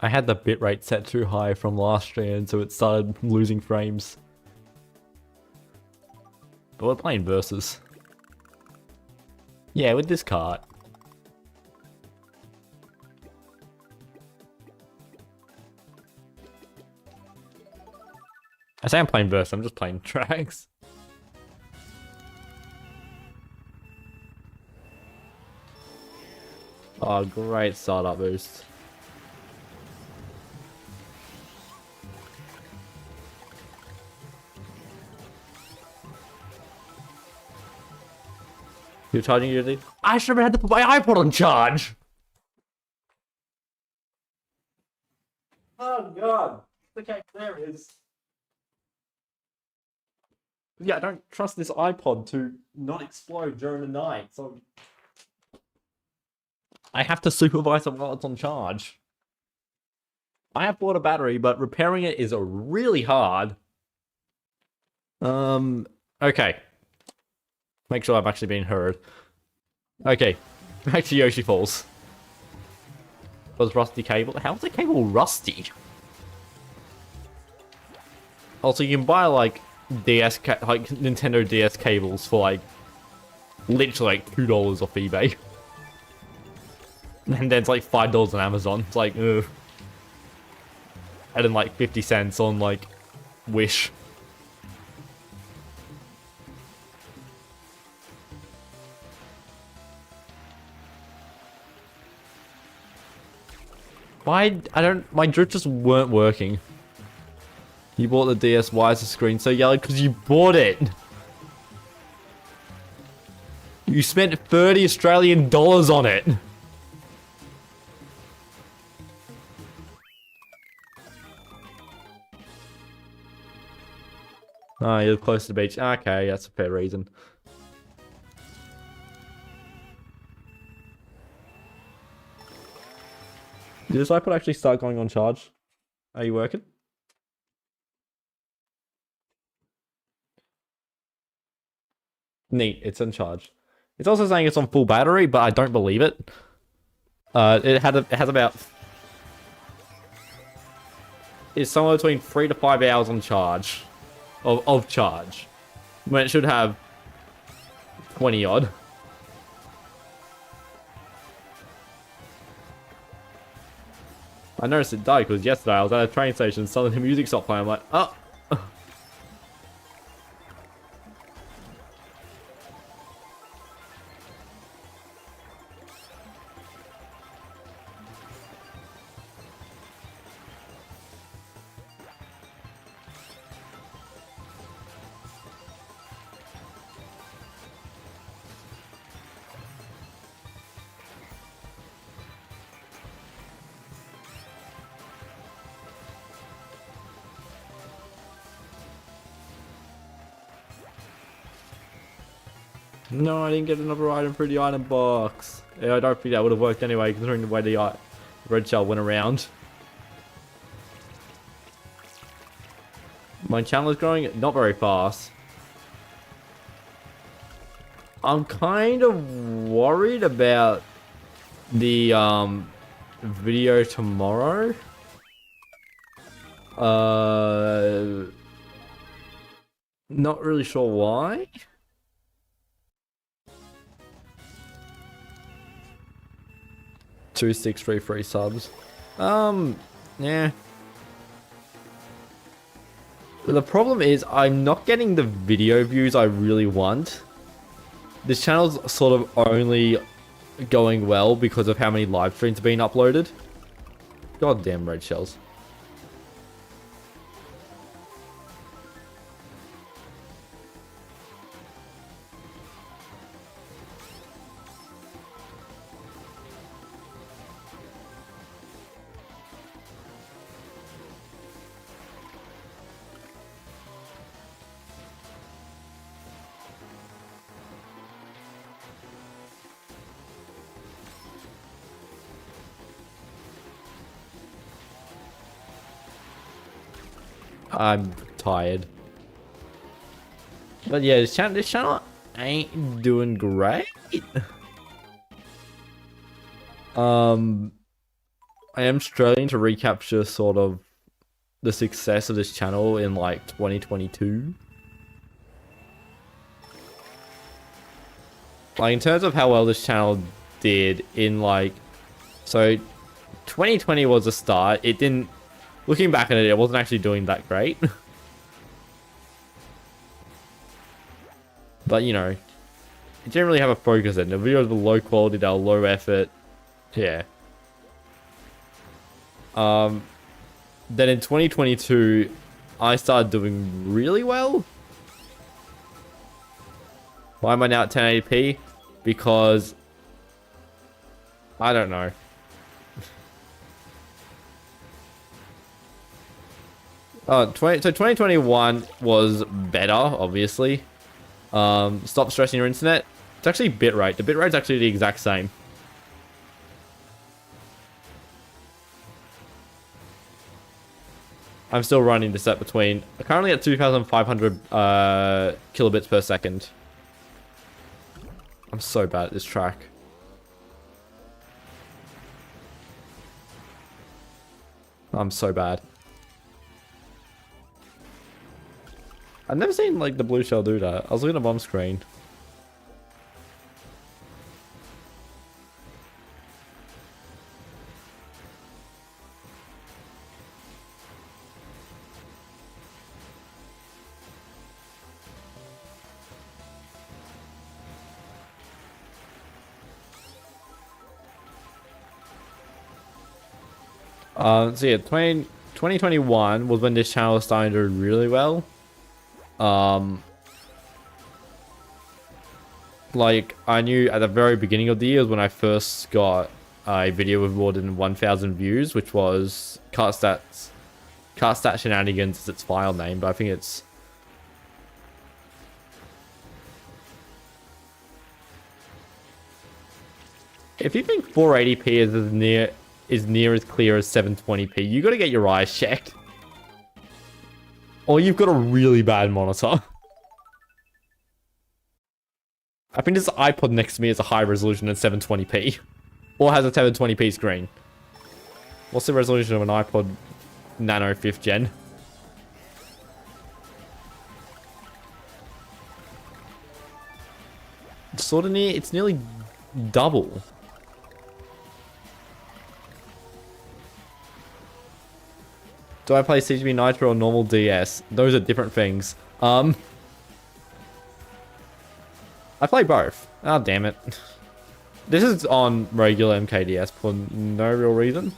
I had the bitrate set too high from last stream, so it started losing frames. But we're playing versus. Yeah, with this cart. I say I'm playing versus, I'm just playing tracks. Oh, great startup boost. You're charging usually? I should have had to put my iPod on charge! Oh god. Okay, there it is. Yeah, I don't trust this iPod to not explode during the night, so... I have to supervise it while it's on charge. I have bought a battery, but repairing it is really hard. Okay. Make sure I'm actually being heard. Okay, back to Yoshi Falls. Was rusty cable? How's the cable rusty? Also, you can buy like like Nintendo DS cables for like literally like $2 off eBay. And then it's like $5 on Amazon. It's like, ugh. And then like 50 cents on like Wish. Why? I don't... My drift just weren't working. You bought the DS. Why is the screen so yellow? Because you bought it. You spent 30 Australian dollars on it. Oh, you're close to the beach. Okay, that's a fair reason. Did this iPod actually start going on charge? Are you working? Neat, it's on charge. It's also saying it's on full battery, but I don't believe it. It has about... It's somewhere between 3 to 5 hours on charge. Of charge. When it should have 20 odd. I noticed it died because yesterday I was at a train station, suddenly the music stopped playing. I'm like, oh. No, I didn't get another item through the item box. Yeah, I don't think that would have worked anyway, considering the way the red shell went around. My channel is growing not very fast. I'm kind of worried about the video tomorrow. Not really sure why. Two 633 subs. Yeah. The problem is I'm not getting the video views I really want. This channel's sort of only going well because of how many live streams are being uploaded. Goddamn red shells. I'm tired. But yeah, this channel ain't doing great. I am struggling to recapture sort of the success of this channel in like 2022. Like in terms of how well this channel did in like, so 2020 was a start. It didn't, looking back at it, it wasn't actually doing that great. But you know, it didn't really have a focus then. The videos were low quality, they were low effort. Yeah. Then in 2022, I started doing really well. Why am I now at 1080p? Because I don't know. So 2021 was better, obviously. Stop stressing your internet. It's actually bitrate. The bitrate's actually the exact same. I'm still running this at between, currently at 2,500 kilobits per second. I'm so bad at this track. I'm so bad. I've never seen like the blue shell do that. I was looking at bomb screen. So yeah, 2021 was when this channel was starting to do really well. Like I knew at the very beginning of the year was when I first got a video with more than 1,000 views, which was Kart Shenanigans is its file name, but I think it's if you think 480p is near as clear as 720p, you got to get your eyes checked. Or you've got a really bad monitor. I think this iPod next to me is a higher resolution than 720p. Or has a 720p screen. What's the resolution of an iPod Nano 5th gen? It's sort of near, it's nearly double. Do I play CGP Nitro or normal DS? Those are different things. I play both. Oh, damn it. This is on regular MKDS for no real reason.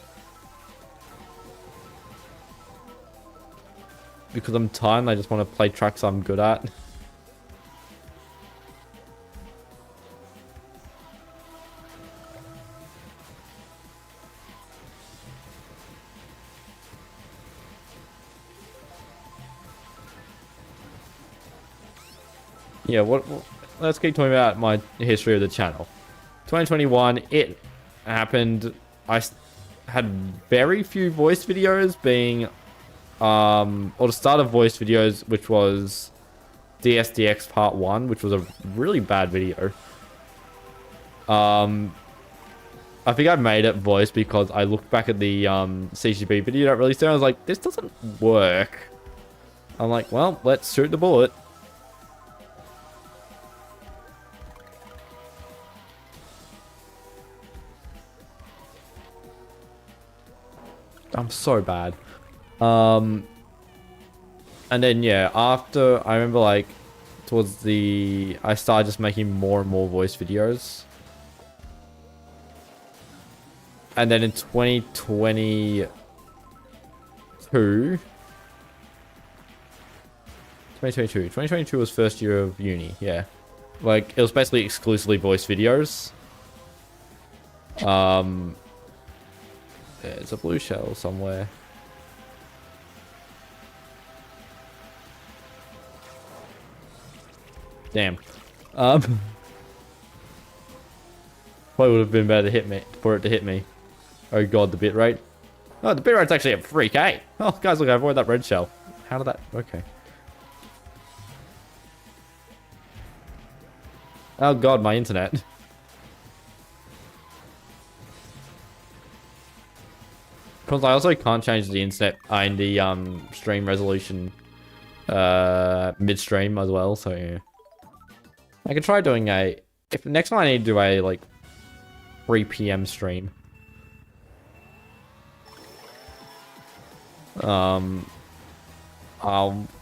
Because I'm tired and I just want to play tracks I'm good at. Yeah, let's keep talking about my history of the channel. 2021, it happened. I had very few voice videos being, or the start of voice videos, which was DSDX Part 1, which was a really bad video. I think I made it voice because I looked back at the CGP video that released there, and I was like, this doesn't work. I'm like, well, let's shoot the bullet. I'm so bad. And then yeah, after I remember like towards the I started just making more and more voice videos. And then in 2022 was first year of uni, yeah. Like it was basically exclusively voice videos. There's a blue shell somewhere. Damn. Probably would have been better to hit me for it to hit me. Oh god, the bitrate. Oh, the bitrate's actually at 3K. Oh, guys, look, I avoided that red shell. How did that? Okay. Oh god, my internet. Because I also can't change the internet in the stream resolution midstream as well, so yeah. I could try doing if next time I need to do a like 3 PM stream. I'll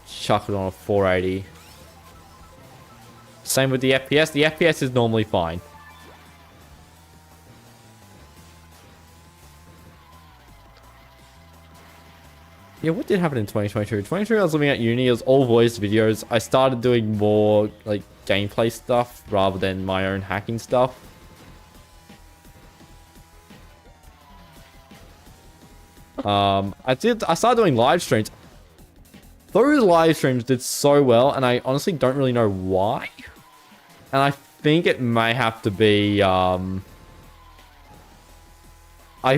chuck it on a 480. Same with the FPS. The FPS is normally fine. Yeah, what did happen in 2022? 2022, I was living at uni. It was all voice videos. I started doing more like gameplay stuff rather than my own hacking stuff. I started doing live streams. Those live streams did so well, and I honestly don't really know why. And I think it may have to be, I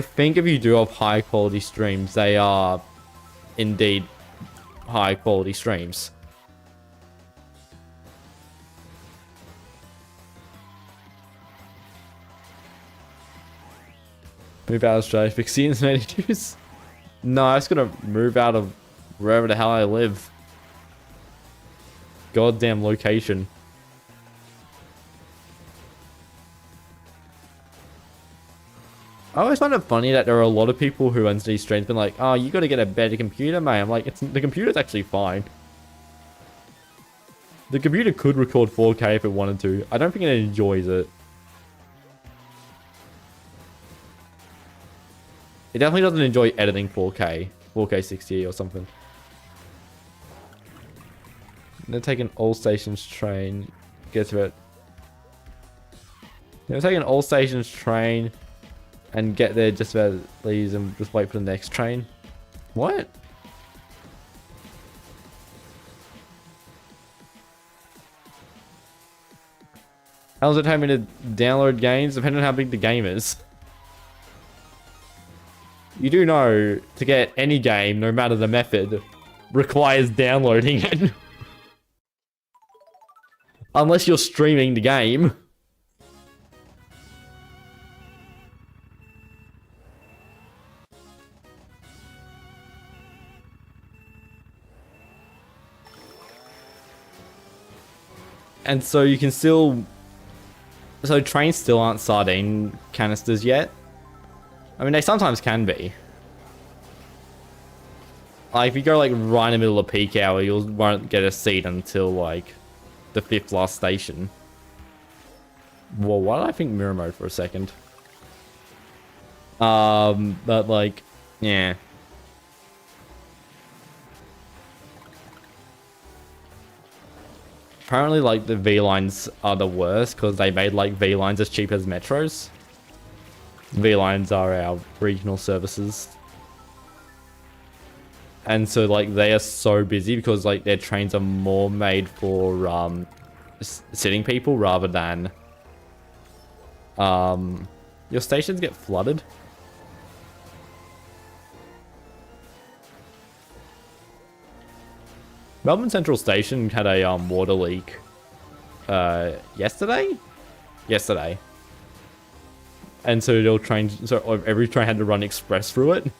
think if you do have high quality streams, they are indeed high quality streams. Move out of Australia, fix the internet issues. No, I'm just gonna move out of wherever the hell I live. Goddamn location. I always find it funny that there are a lot of people who enter these streams been like, oh, you gotta get a better computer, mate. I'm like, the computer's actually fine. The computer could record 4K if it wanted to. I don't think it enjoys it. It definitely doesn't enjoy editing 4K. 4K 60 or something. I'm gonna take an all stations train. Get to it. I'm gonna take an all stations train and get there just about these and just wait for the next train. What? How does it take me to download games? Depending on how big the game is. You do know to get any game, no matter the method, requires downloading it. Unless you're streaming the game. And so you can still... So trains still aren't sardine canisters yet. I mean, they sometimes can be. Like, if you go, like, right in the middle of peak hour, you won't get a seat until, like, the 5th last station. Well, why did I think mirror mode for a second? But, like, yeah. Apparently, like, the V-lines are the worst because they made, like, V-lines as cheap as metros. V-lines are our regional services. And so, like, they are so busy because, like, their trains are more made for, sitting people rather than, your stations get flooded. Melbourne Central Station had a, water leak, yesterday? Yesterday. And so every train had to run express through it.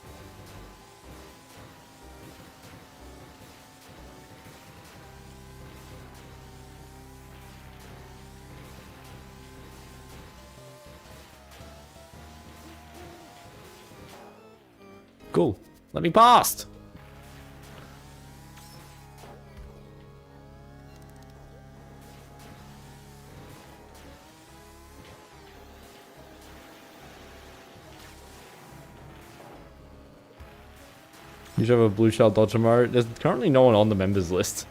Cool. Let me past. You should have a blue shell dodger mode. There's currently no one on the members list.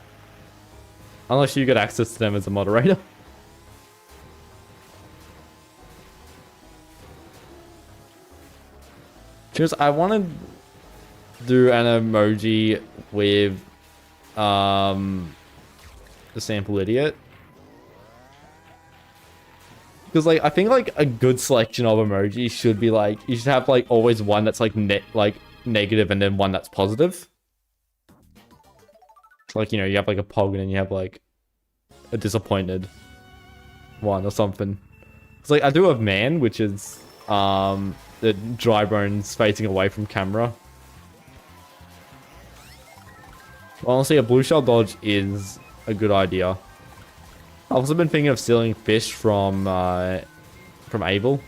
Unless you get access to them as a moderator. Just, I want to do an emoji with, the sample idiot. Because, like, I think, like, a good selection of emojis should be, like, you should have, like, always one that's, like, negative and then one that's positive. So, like, you know, you have, like, a pog and then you have, like, a disappointed one or something. It's like, I do have man, which is, the dry bones facing away from camera. Honestly, a blue shell dodge is a good idea. I've also been thinking of stealing fish from Abel.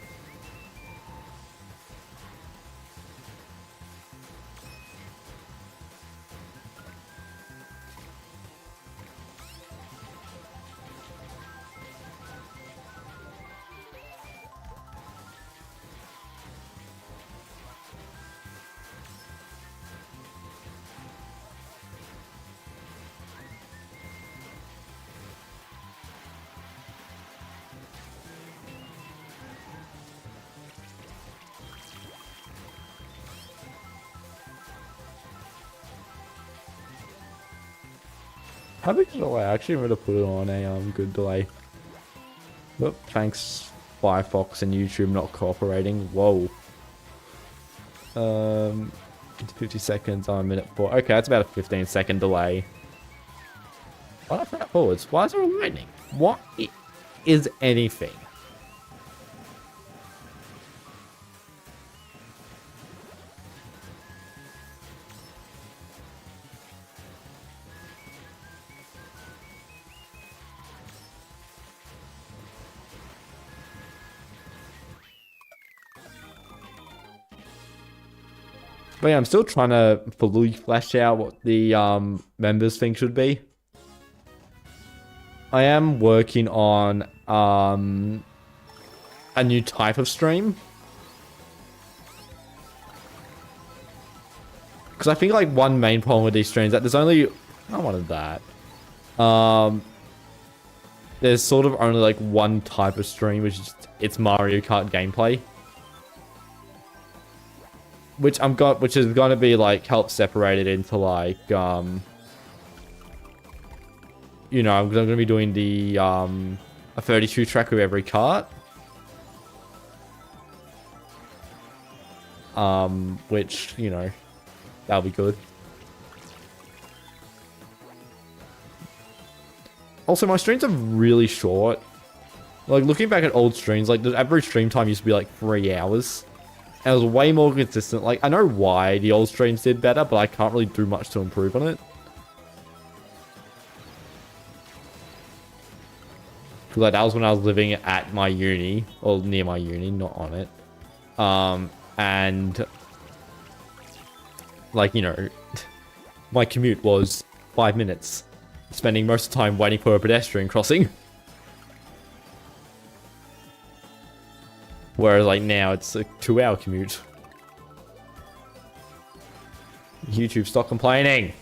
How big is the delay? I actually remember to put it on a good delay. Oop, thanks Firefox and YouTube not cooperating. Whoa. 50 seconds on a minute 4. Okay, that's about a 15-second delay. Why not fast forwards? Why is there a lightning? What is anything? But yeah, I'm still trying to fully flesh out what the members thing should be. I am working on a new type of stream. Because I think like one main problem with these streams is that there's only... I wanted that. There's sort of only like one type of stream, which is it's Mario Kart gameplay. Which is going to be like help separate it into like you know, I'm going to be doing the a 32 track with every kart, which, you know, that'll be good. Also, my streams are really short. Like, looking back at old streams, like the average stream time used to be like 3 hours. And it was way more consistent. Like, I know why the old streams did better, but I can't really do much to improve on it. Because like, that was when I was living at my uni, or near my uni, not on it. And like, you know, my commute was 5 minutes, spending most of the time waiting for a pedestrian crossing. Whereas like now it's a 2-hour commute. YouTube, stop complaining.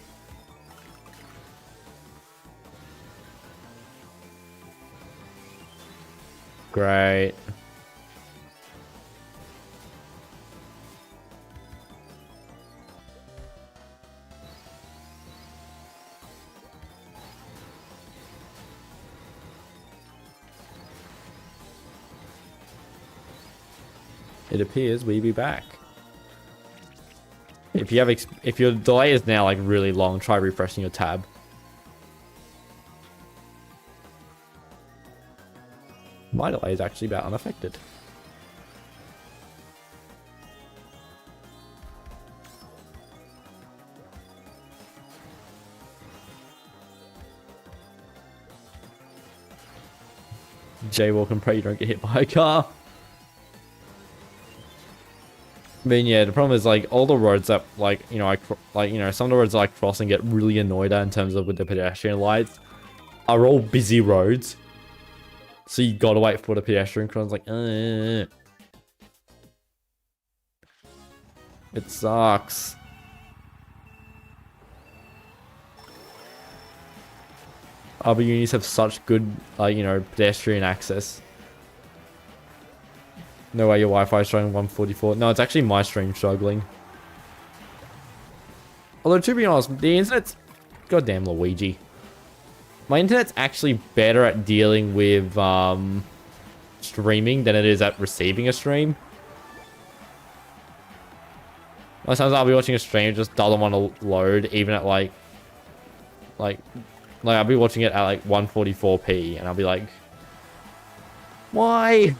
Great. It appears we be back. If your delay is now like really long, try refreshing your tab. My delay is actually about unaffected. Jaywalk and pray you don't get hit by a car. I mean, yeah, the problem is like all the roads that like, you know, some of the roads I cross and get really annoyed at in terms of with the pedestrian lights are all busy roads. So you gotta wait for the pedestrian cross. Like, it sucks. Other unis have such good, you know, pedestrian access. No way your Wi-Fi is showing 144. No, it's actually my stream struggling. Although, to be honest, the internet's... Goddamn Luigi. My internet's actually better at dealing with streaming than it is at receiving a stream. Most times I'll be watching a stream, it just doesn't want to load, even at like I'll be watching it at like 144p, and I'll be like, why?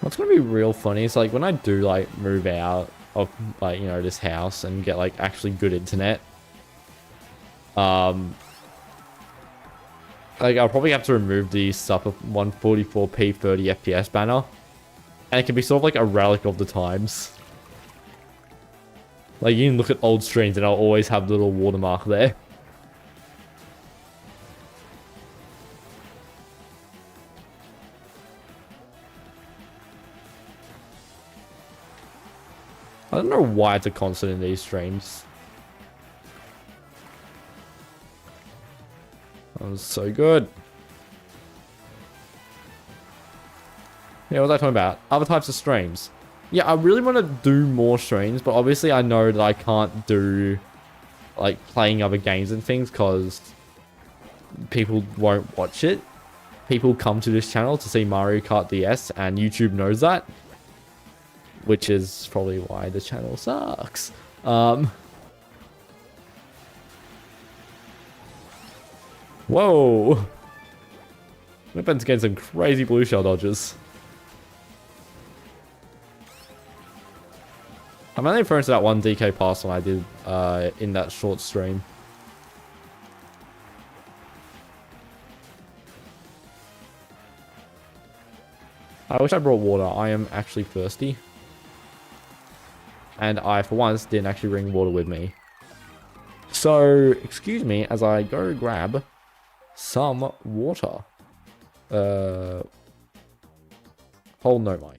What's gonna be real funny is like when I do like move out of like, you know, this house and get like actually good internet. Like I'll probably have to remove the sub 144p 30 FPS banner. And it can be sort of like a relic of the times. Like you can look at old streams and I'll always have the little watermark there. I don't know why it's a constant in these streams. That was so good. Yeah, what was I talking about? Other types of streams. Yeah, I really want to do more streams, but obviously I know that I can't do like playing other games and things because people won't watch it. People come to this channel to see Mario Kart DS and YouTube knows that. Which is probably why the channel sucks. Whoa! We've been getting some crazy blue shell dodges. I'm only referring to that one DK pass one I did in that short stream. I wish I brought water. I am actually thirsty. And I, for once, didn't actually bring water with me. So, excuse me as I go grab some water. Hold no mic.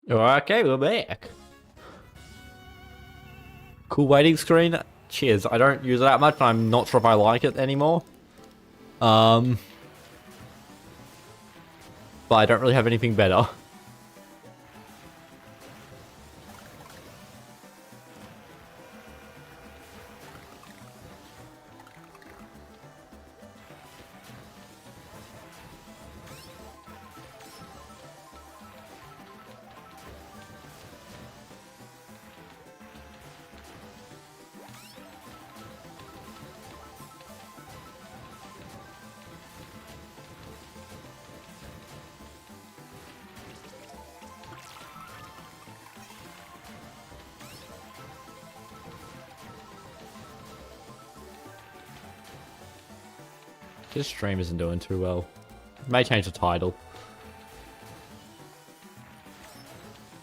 Okay, we're back. Cool waiting screen. Cheers. I don't use it that much, but I'm not sure if I like it anymore. But I don't really have anything better. This stream isn't doing too well. May change the title.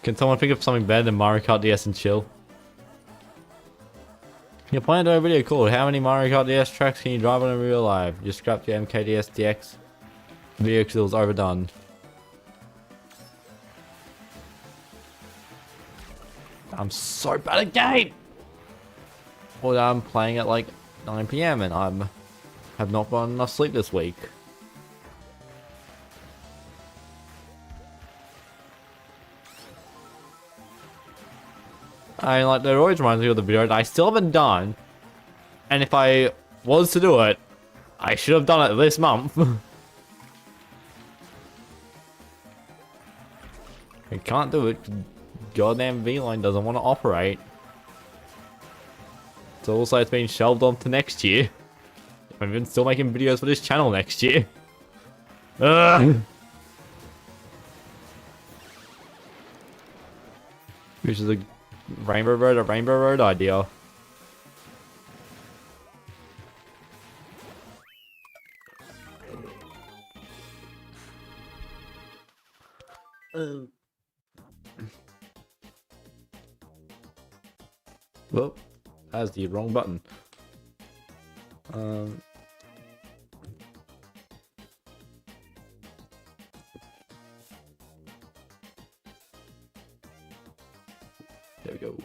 Can someone think of something better than Mario Kart DS and chill? You're playing a video called How many Mario Kart DS tracks can you drive on in real life? You scrapped your MKDS DX video because it was overdone. I'm so bad at game. Well, I'm playing at like 9 PM and have not gotten enough sleep this week. I mean, like, that always reminds me of the video that I still haven't done. And if I was to do it, I should have done it this month. I can't do it. Goddamn V-Line doesn't want to operate. So also it's been shelved on to next year. I'm even still making videos for this channel next year. Ugh. Which is a Rainbow Road idea. Well, that's the wrong button. There we go.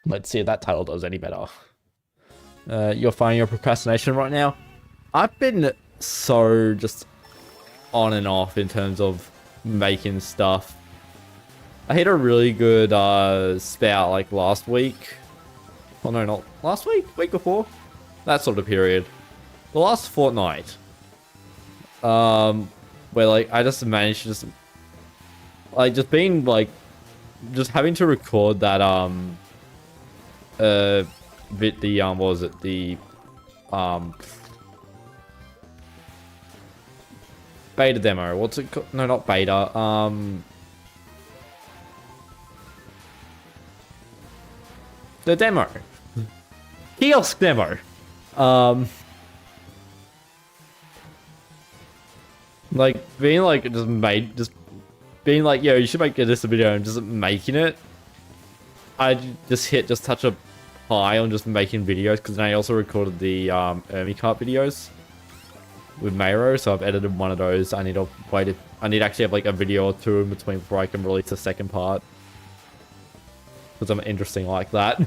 Let's see if that title does any better. You're finding your procrastination right now? I've been so just on and off in terms of making stuff. I hit a really good spout like last week. Oh no, not last week, week before. That sort of period. The last fortnight. Where like I just managed to just like just being like just having to record that bit the what was it, the beta demo. What's it called? No, not beta. The demo. Kiosk demo. Like being like just being like, yo, you should make this a video and just making it. I just touch a high on just making videos because then I also recorded the Kart videos with Mayro, so I've edited one of those. I need to wait. I need to actually have like a video or two in between before I can release the second part because I'm interesting like that.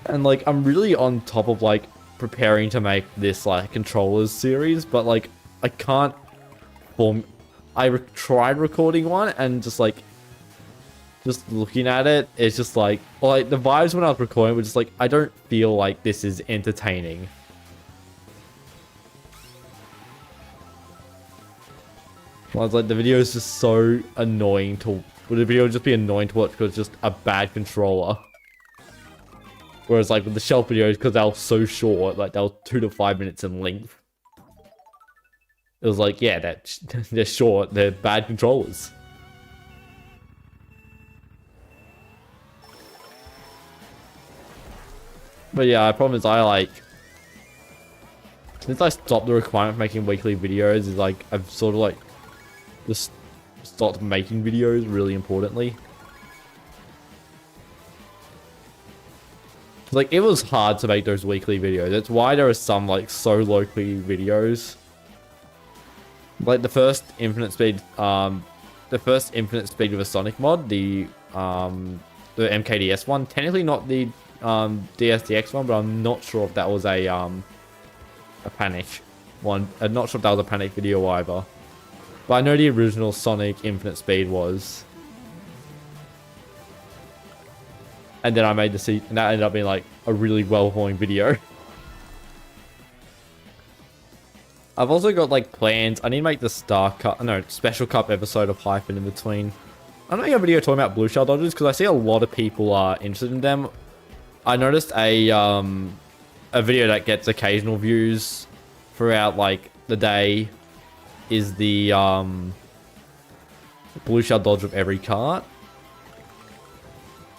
And like I'm really on top of like preparing to make this like controllers series, but like I can't form. I tried recording one and just like just looking at it, it's just like the vibes when I was recording were just like I don't feel like this is entertaining. I was like the video is just so annoying to. Would the video just be annoying to watch because it's just a bad controller? Whereas like with the shelf videos, because they were so short, like they were 2 to 5 minutes in length. It was like, yeah, they're short, they're bad controllers. But yeah, the problem is since I stopped the requirement for making weekly videos, is like I've sort of like just stopped making videos really importantly. Like it was hard to make those weekly videos. That's why there are some like so locally videos. Like the first infinite speed with a Sonic mod, the MKDS one. Technically not the DSDX one, but I'm not sure if that was a panic one. I'm not sure if that was a panic video either. But I know the original Sonic Infinite Speed was. And then I made the seat, and that ended up being like a really well-performing video. I've also got like plans. I need to make the Special Cup episode of Hyphen in between. I'm making a video talking about blue shell dodgers because I see a lot of people are interested in them. I noticed a video that gets occasional views throughout like the day is the blue shell dodge of every cart.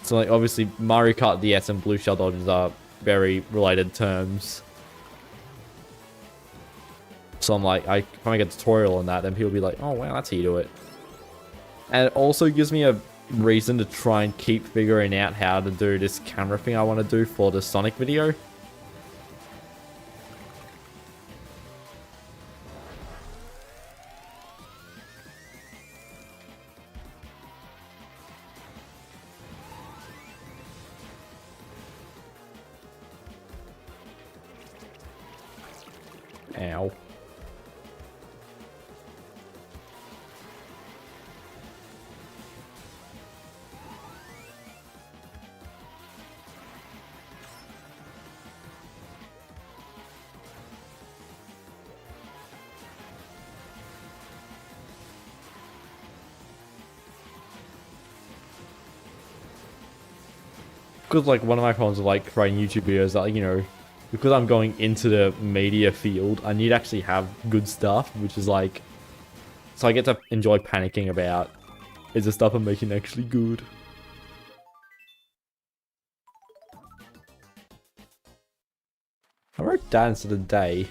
So like obviously Mario Kart DS and blue shell dodges are very related terms. So I'm like, if I make a tutorial on that, then people will be like, oh wow, that's how you do it. And it also gives me a reason to try and keep figuring out how to do this camera thing I want to do for the Sonic video. Ow. Because like one of my problems with like creating YouTube videos, that you know, because I'm going into the media field, I need to actually have good stuff, which is like, so I get to enjoy panicking about, is the stuff I'm making actually good? I wrote that instead of day.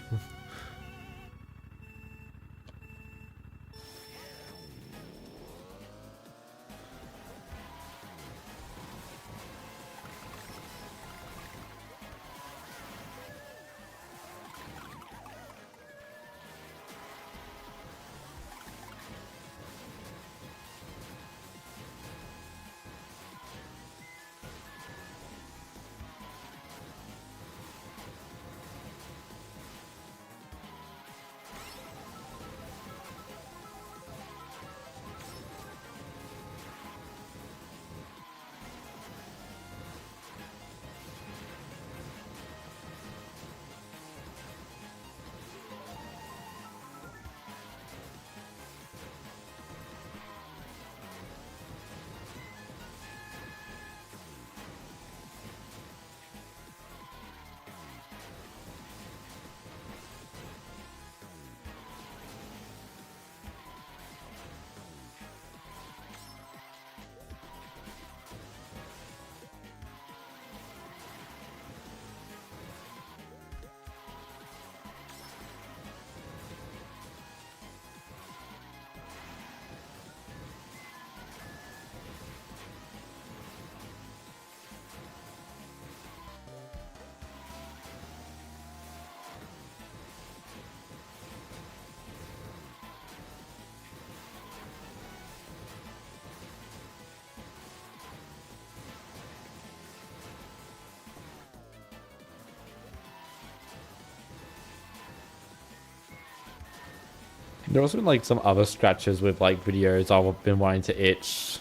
There also been like some other scratches with like videos I've been wanting to itch.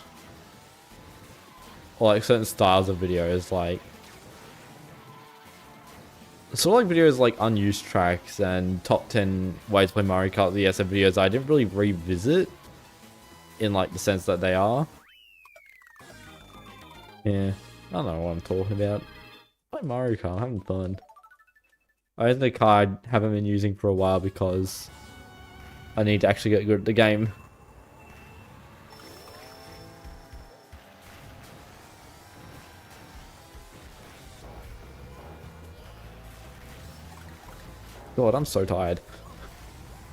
Or like certain styles of videos, like sort of like videos like unused tracks and top 10 ways to play Mario Kart DS videos I didn't really revisit in like the sense that they are. Yeah, I don't know what I'm talking about. Play Mario Kart, I'm having fun. I own the card haven't been using for a while because I need to actually get good at the game. God, I'm so tired.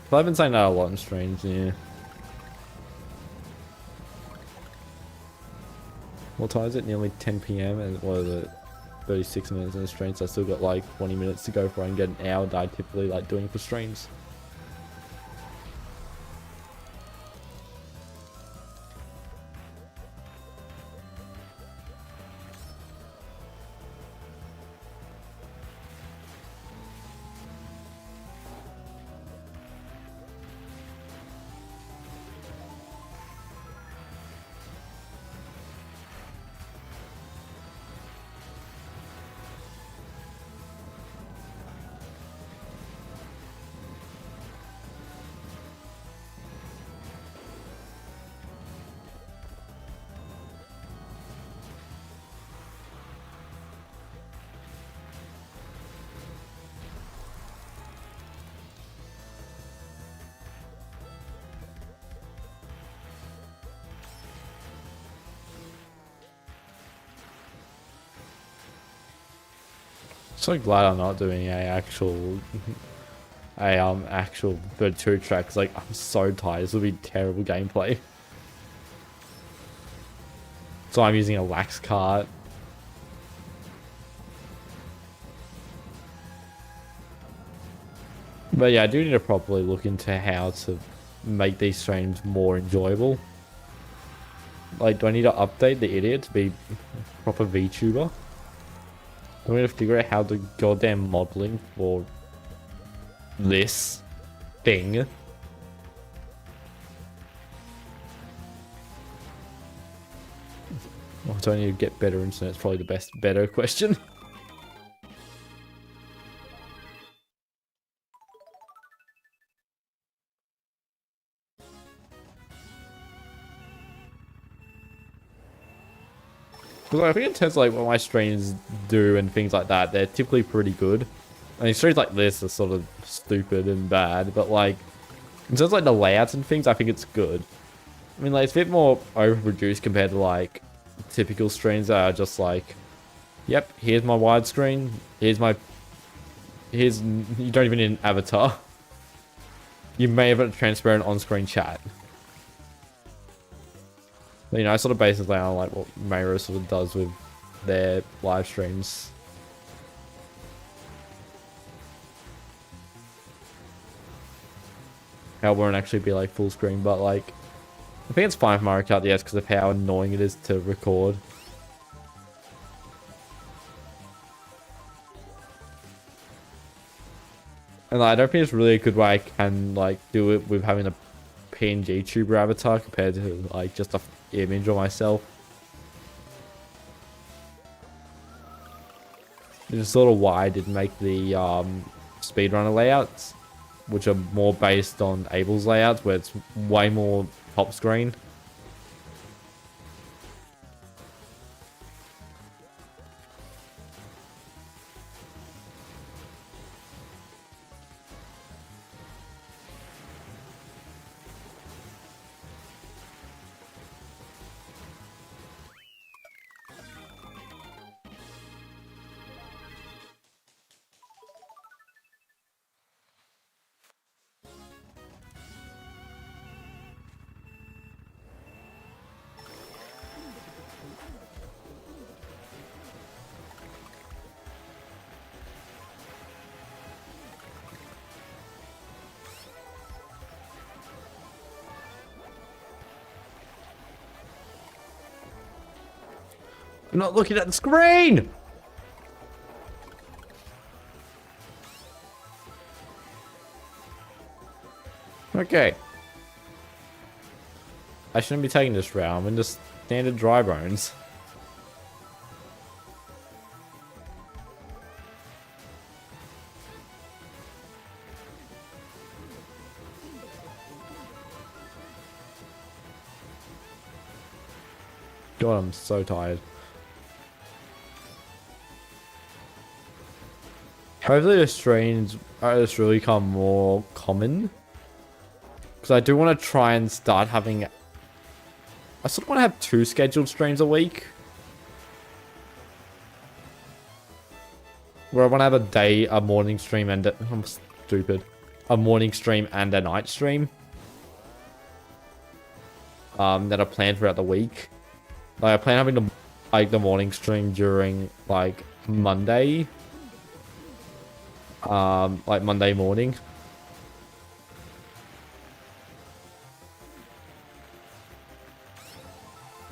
But I've been saying that a lot in streams, yeah. What time is it? Nearly 10 PM and what is it? 36 minutes in the stream, so I still got like 20 minutes to go before I can get an hour that I typically like doing for streams. So glad I'm not doing actual 32 tracks. Like I'm so tired. This will be terrible gameplay. So I'm using a lax cart. But yeah, I do need to properly look into how to make these streams more enjoyable. Like, do I need to update the idiot to be a proper VTuber? I'm gonna figure out how the goddamn modeling for this thing. Oh, do I need to get better internet? It's probably the better question. Because I think in terms of like what my streams do and things like that, they're typically pretty good. I mean, streams like this are sort of stupid and bad, but like in terms of like the layouts and things, I think it's good. I mean, like it's a bit more overproduced compared to like typical streams that are just like, yep, here's my widescreen, you don't even need an avatar. You may have a transparent on-screen chat. But, you know, I sort of base it on like what Mayro sort of does with their live streams. How it won't actually be like full screen, but like I think it's fine for Mario Kart DS because of how annoying it is to record. And like, I don't think it's really a good way I can like do it with having a PNG tuber avatar compared to like just a image of myself. This is sort of why I did make the speedrunner layouts, which are more based on Abel's layouts, where it's way more top screen. I'm not looking at the screen! Okay. I shouldn't be taking this route. I'm in just standard dry bones. God, I'm so tired. Hopefully the streams just really become more common. Because I do want to try and start having... I sort of want to have 2 scheduled streams a week. Where I want to have a morning stream and... I'm stupid. A morning stream and a night stream. That are planned throughout the week. Like I plan having the morning stream during like Monday. Like Monday morning.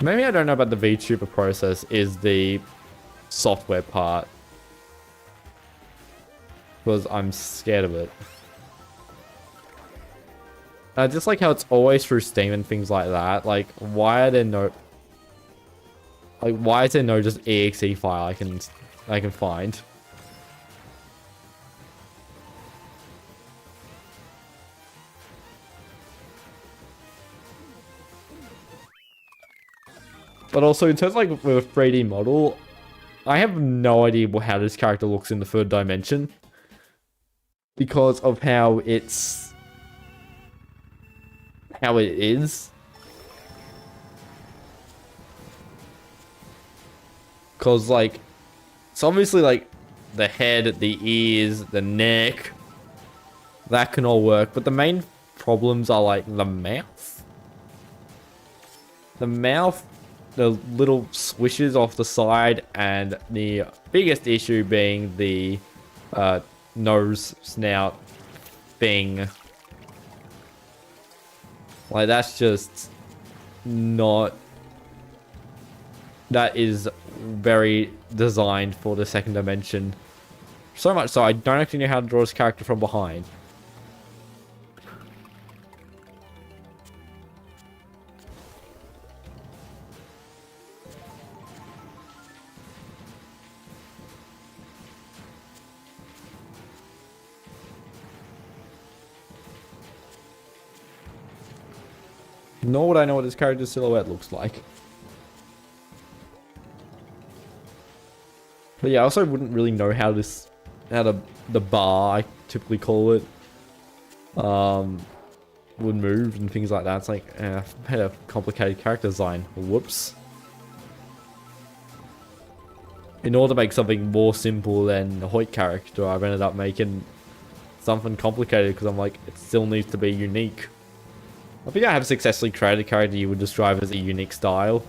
Maybe I don't know about the VTuber process is the software part. Because I'm scared of it. I just like how it's always through Steam and things like that. Like, why are there no... Like, why is there no just exe file I can find? But also, in terms of, like, with a 3D model, I have no idea how this character looks in the third dimension. Because of how it's... how it is. Because, like, it's obviously, like, the head, the ears, the neck. That can all work. But the main problems are, like, the mouth. The mouth, the little swishes off the side, and the biggest issue being the nose, snout thing. Like, that's just not... That is very designed for the second dimension. So much so, I don't actually know how to draw this character from behind. Nor would I know what this character's silhouette looks like. But yeah, I also wouldn't really know how the bar, I typically call it, would move and things like that. It's like, I've had a complicated character design. Whoops. In order to make something more simple than a Hoyt character, I've ended up making something complicated because I'm like, it still needs to be unique. I think I have successfully created a character you would describe as a unique style.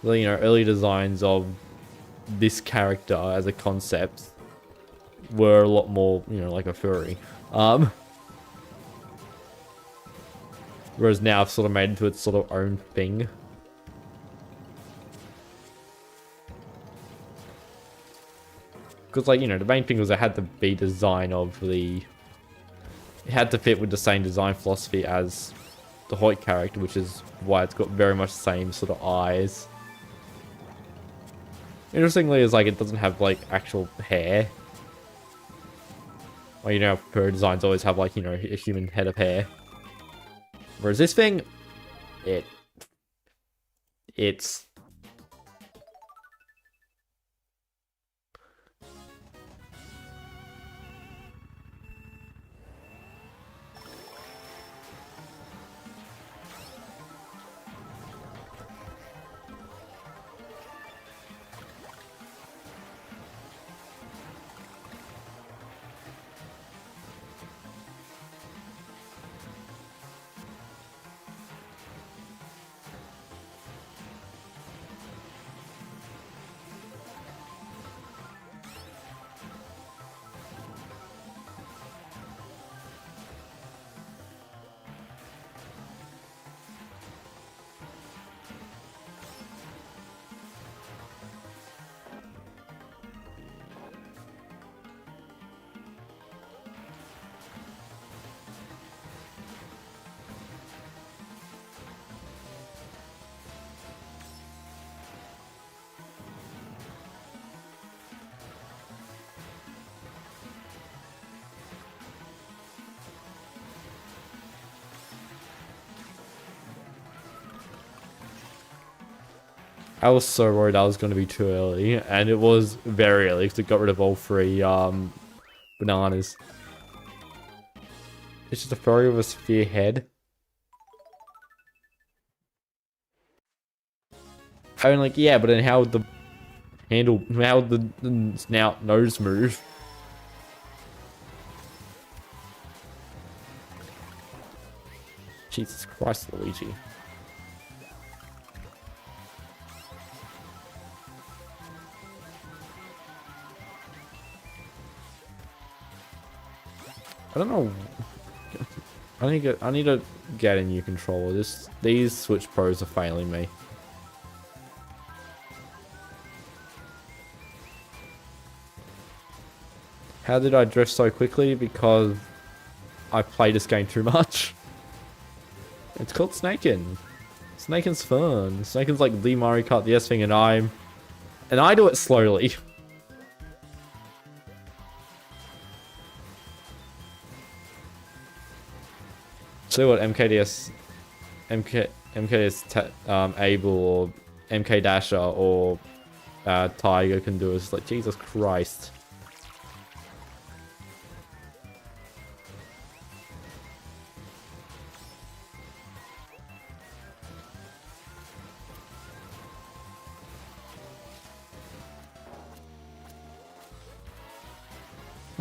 Well, you know, early designs of this character as a concept were a lot more, you know, like a furry. Whereas now I've sort of made it into its sort of own thing. Because, like, you know, the main thing was it had to be design of the... It had to fit with the same design philosophy as the Hoyt character, which is why it's got very much the same sort of eyes. Interestingly, is like it doesn't have like actual hair. Well, you know, fur designs always have like, you know, a human head of hair. Whereas this thing, it's I was so worried I was going to be too early, and it was very early because it got rid of all three bananas. It's just a furry with a sphere head. I mean, like, yeah, but then how would the handle, how would the snout nose move? Jesus Christ, Luigi. I don't know. I need to get a new controller. These Switch Pros are failing me. How did I drift so quickly? Because I played this game too much. It's called Snakin'. Snakin's fun. Snakin's like the Mario Kart DS thing, and I do it slowly. See what MKDS Able or MK Dasher or Tiger can do. It's like, Jesus Christ.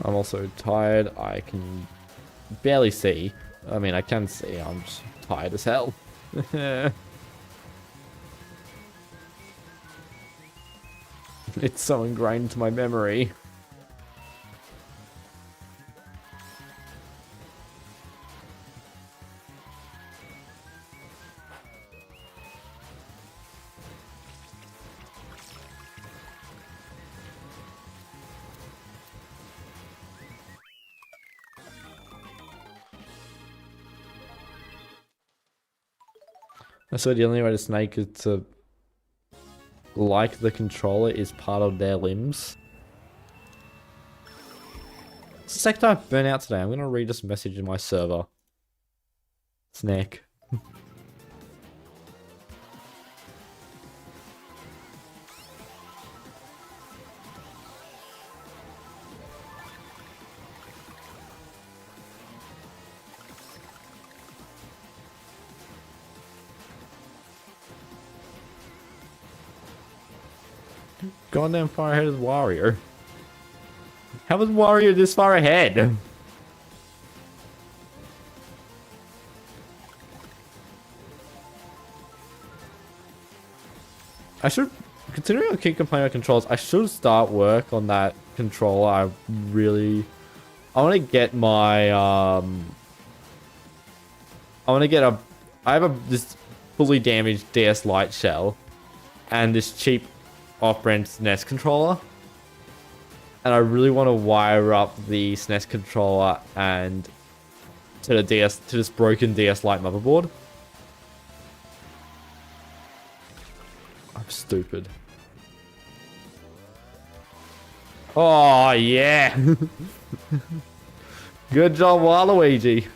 I'm also tired. I can barely see. I mean, I can see. I'm just tired as hell. It's so ingrained into my memory. So the only way to snake is to like the controller is part of their limbs. Sec type burnout today. I'm gonna read this message in my server. Snack. Goddamn far ahead is Wario. How was Wario this far ahead? I should, considering I keep complaining about controls, I should start work on that controller. I want to get my, I have this fully damaged DS Lite shell and this cheap off-brand SNES controller. And I really want to wire up the SNES controller and to the DS, to this broken DS Lite motherboard. I'm stupid. Oh, yeah. Good job, Waluigi.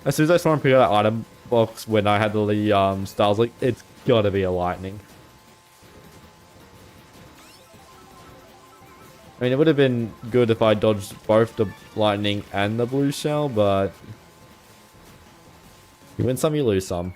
As soon as I saw him pick up that item box when I had the stars, like, it's gotta be a lightning. I mean, it would have been good if I dodged both the lightning and the blue shell, but you win some, you lose some.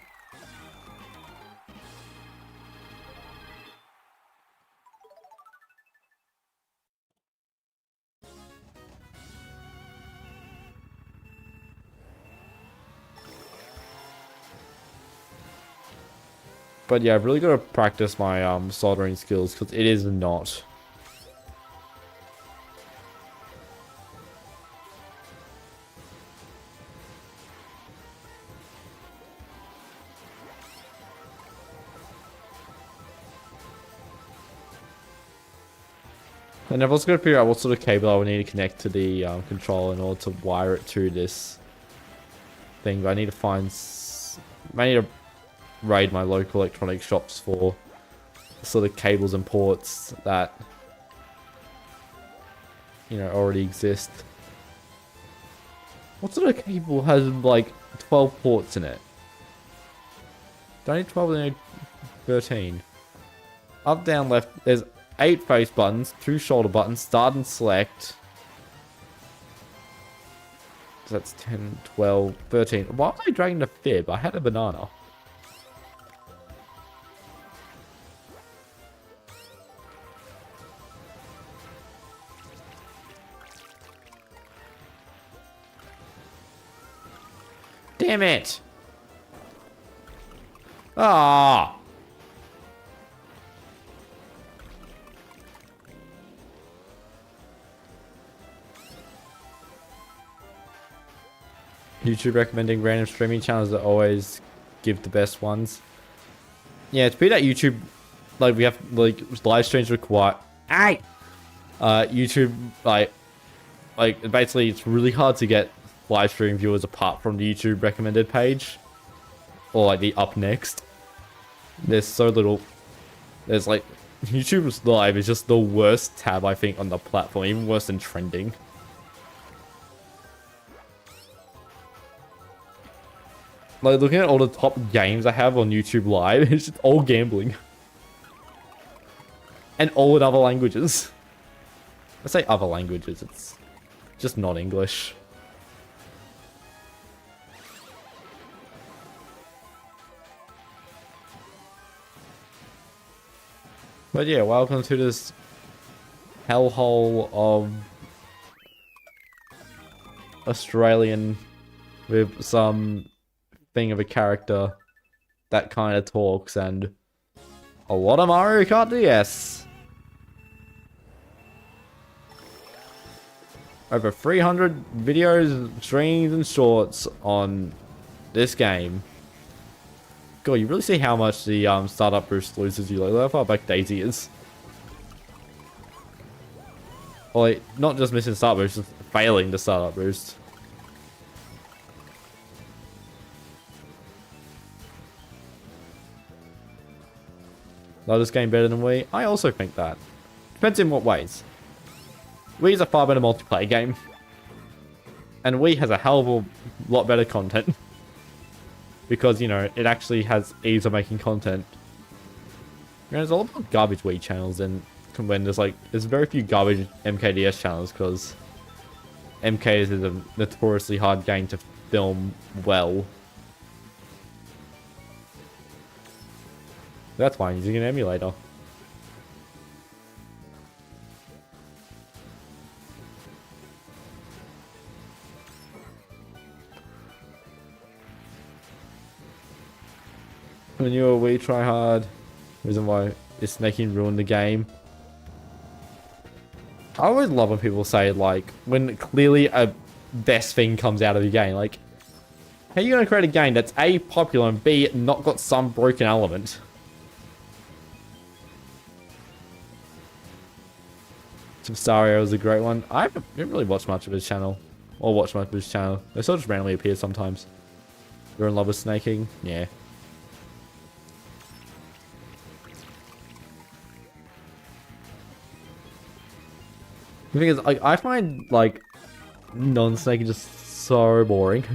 But yeah, I've really got to practice my soldering skills because it is not. And I've also got to figure out what sort of cable I would need to connect to the controller in order to wire it to this thing. But I need to find... I need to raid my local electronic shops for sort of cables and ports that, you know, already exist. What sort of cable has like 12 ports in it? Do I need 12 or do I need 13? Up, down, left, there's 8 face buttons, 2 shoulder buttons, start and select. So that's 10, 12, 13. Why was I dragging the fib? I had a banana. Damn it! Ah! YouTube recommending random streaming channels that always give the best ones. Yeah, to be that YouTube, like we have like live streams require. Hey, YouTube like basically it's really hard to get live stream viewers apart from the YouTube recommended page or like the up next. There's so little. There's like YouTube's live is just the worst tab I think on the platform, even worse than trending. Like, looking at all the top games I have on YouTube Live, it's just all gambling. And all in other languages. I say other languages, it's just not English. But yeah, welcome to this hellhole of Australian with some thing of a character that kind of talks and a lot of Mario Kart DS. Over 300 videos, streams, and shorts on this game. God, you really see how much the startup boost loses you. Like, look how far back Daisy is. Or like, not just missing startup boost, just failing the startup boost. Is this game better than we? I also think that. Depends in what ways. Wii's a far better multiplayer game. And Wii has a hell of a lot better content. Because, you know, it actually has ease of making content. There's a lot more garbage Wii channels than when there's very few garbage MKDS channels because MKDS is a notoriously hard game to film well. That's why I'm using an emulator. When you're a Wii tryhard, reason why is snaking ruined the game. I always love when people say, like, when clearly a best thing comes out of the game. Like, how are you going to create a game that's A, popular, and B, not got some broken element? Sario is a great one. I haven't really watched much of his channel. Or watched much of his channel. They sort of just randomly appear sometimes. You're in love with snaking? Yeah. The thing is, like, I find, like, non-snaking just so boring.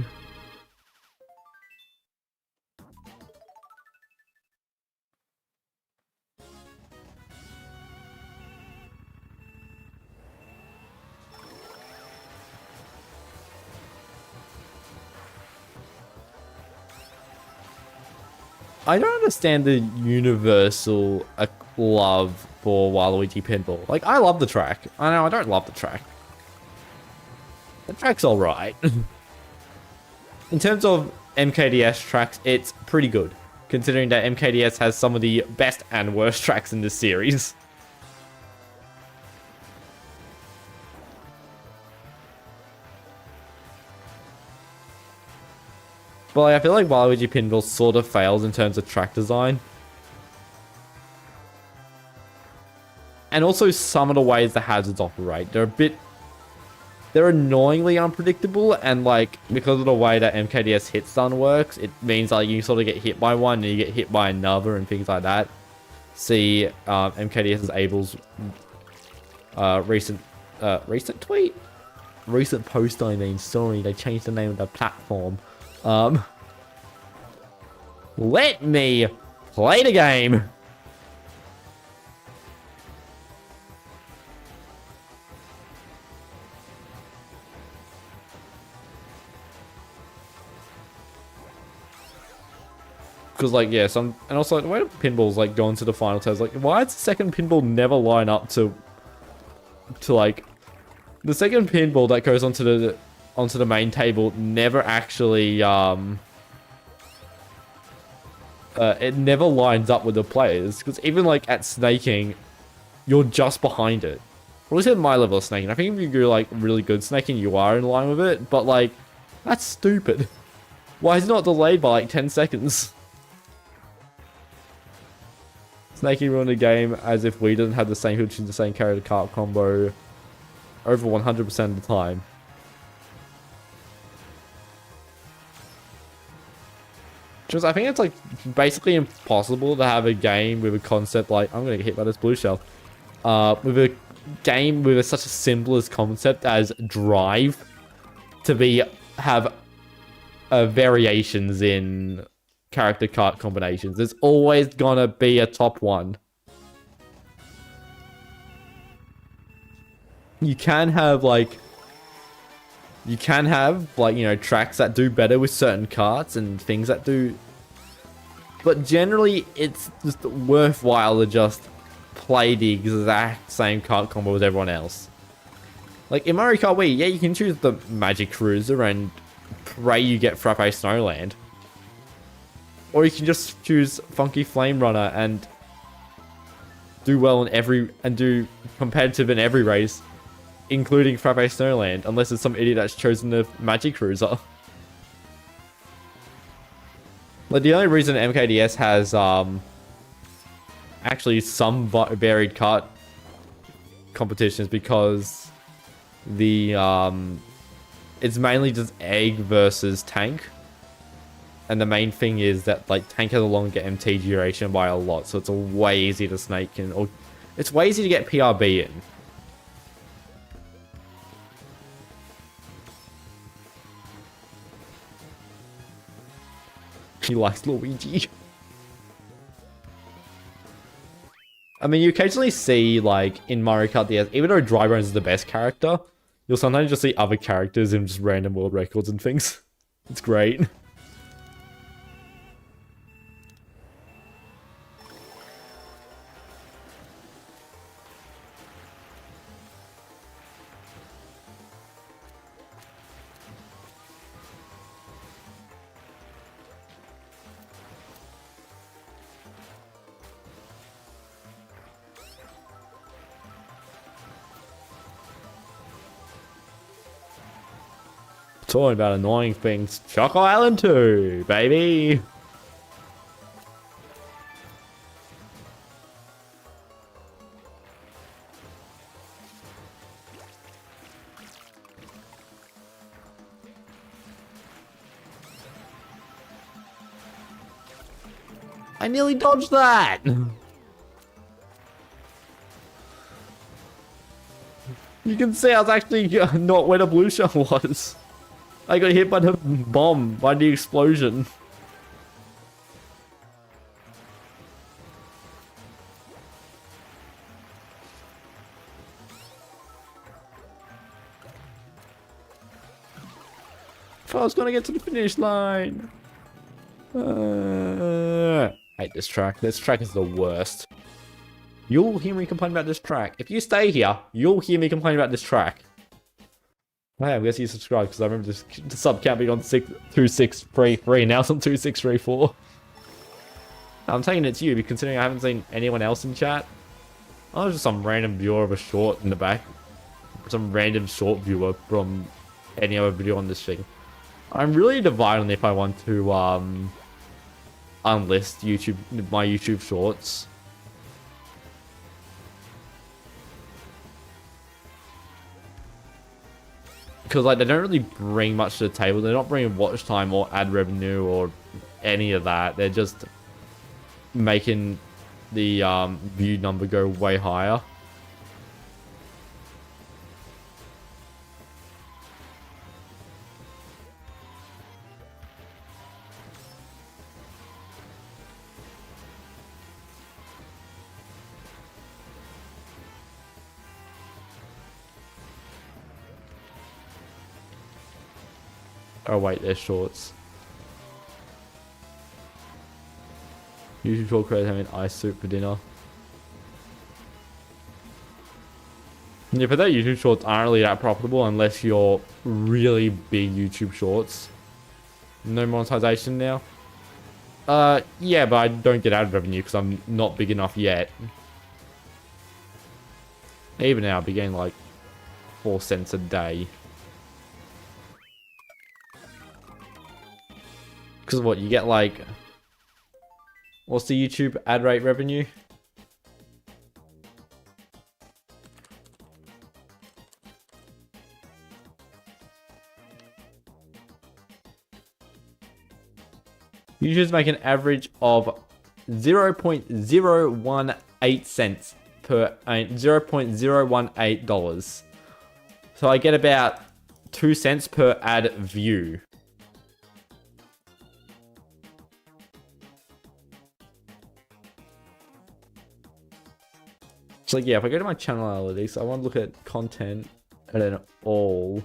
I don't understand the universal love for Waluigi Pinball. Like, I love the track. I know I don't love the track. The track's alright. In terms of MKDS tracks, it's pretty good. Considering that MKDS has some of the best and worst tracks in this series. But like, I feel like Waluigi Pinball sort of fails in terms of track design. And also some of the ways the hazards operate. They're annoyingly unpredictable, and like, because of the way that MKDS hit stun works, it means like you sort of get hit by one and you get hit by another and things like that. See MKDS's Abel's recent tweet? Recent post, I mean, sorry, they changed the name of the platform. Let me play the game. Because, like, yeah, and also the way the pinballs like go into the final test, like, why does the second pinball never line up to like the second pinball that goes onto the main table never actually it never lines up with the players, because even like at snaking, you're just behind it. At least at my level of snaking, I think if you're like really good snaking, you are in line with it, but like, that's stupid. Why is it not delayed by like 10 seconds? Snaking ruined the game as if we didn't have the same hooch and the same character cart combo over 100% of the time. Just, I think it's like basically impossible to have a game with a concept like, I'm gonna get hit by this blue shell. With a game with such a simplest concept as drive to have variations in character cart combinations. There's always gonna be a top one. You can have like, you know, tracks that do better with certain carts and things that do, but generally it's just worthwhile to just play the exact same cart combo as everyone else. Like in Mario Kart Wii, yeah, you can choose the Magic Cruiser and pray you get Frappe Snowland. Or you can just choose Funky Flame Runner and do well in do competitive in every race, including Frappe Snowland, unless it's some idiot that's chosen the Magic Cruiser. Like, the only reason MKDS has actually some varied kart competitions because it's mainly just egg versus tank. And the main thing is that like tank has a longer MT duration by a lot, so it's way easier to snake in, or it's way easier to get PRB in. He likes Luigi. I mean, you occasionally see, like, in Mario Kart DS, even though Dry Bones is the best character, you'll sometimes just see other characters in just random world records and things. It's great. Talking about annoying things. Choco Island 2, baby! I nearly dodged that! You can see I was actually not where the blue shell was. I got hit by the bomb, by the explosion. If I was gonna get to the finish line. I hate this track. This track is the worst. You'll hear me complain about this track. If you stay here, you'll hear me complain about this track. Hey, I'm guessing you subscribed because I remember the sub count being on 2633. Now it's on 2634. I'm taking it to you, considering I haven't seen anyone else in chat. I was just some random viewer of a short in the back. Some random short viewer from any other video on this thing. I'm really divided on if I want to unlist my YouTube shorts. Because like they don't really bring much to the table. They're not bringing watch time or ad revenue or any of that. They're just making the view number go way higher. Oh wait, they're shorts. YouTube short creators having ice soup for dinner. Yeah, but that YouTube shorts aren't really that profitable unless you're really big YouTube shorts. No monetization now. Yeah, but I don't get ad revenue because I'm not big enough yet. Even now, I'll be getting like 4 cents a day. Because what, you get like... What's the YouTube ad rate revenue? YouTubers make an average of 0.018 cents per... $0.018. So I get about 2 cents per ad view. So yeah, if I go to my channel analytics, I want to look at content and then all.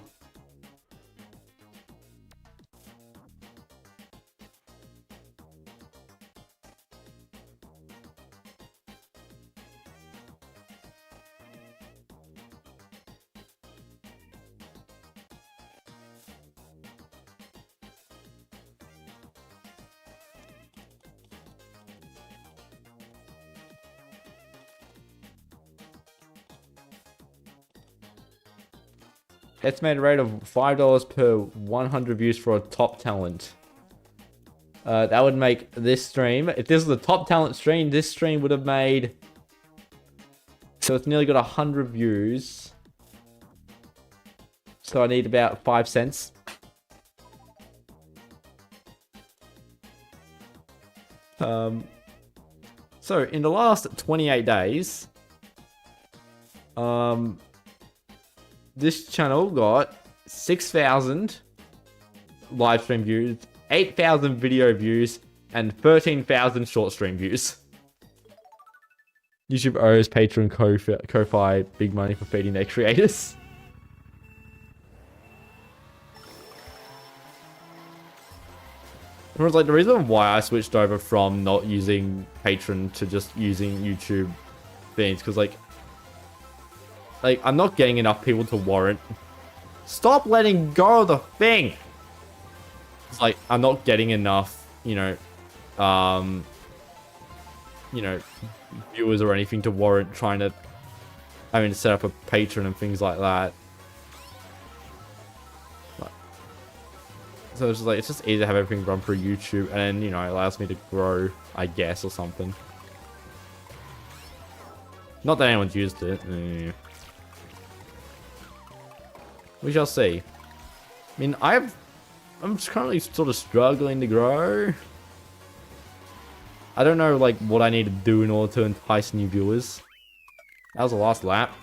Estimated rate of $5 per 100 views for a top talent. That would make this stream, if this was a top talent stream, this stream would have made... So it's nearly got 100 views. So I need about 5 cents. So in the last 28 days... this channel got 6,000 live stream views, 8,000 video views, and 13,000 short stream views. YouTube owes Patreon Ko-Fi big money for feeding their creators. It was like the reason why I switched over from not using Patreon to just using YouTube things, because like I'm not getting enough people to warrant. Stop letting go of the thing. It's like I'm not getting enough, viewers or anything to warrant trying to, set up a Patreon and things like that. So it's just like, it's just easy to have everything run through YouTube, and then, it allows me to grow, I guess, or something. Not that anyone's used it. We shall see. I mean, I'm just currently sort of struggling to grow. I don't know, like, what I need to do in order to entice new viewers. That was the last lap.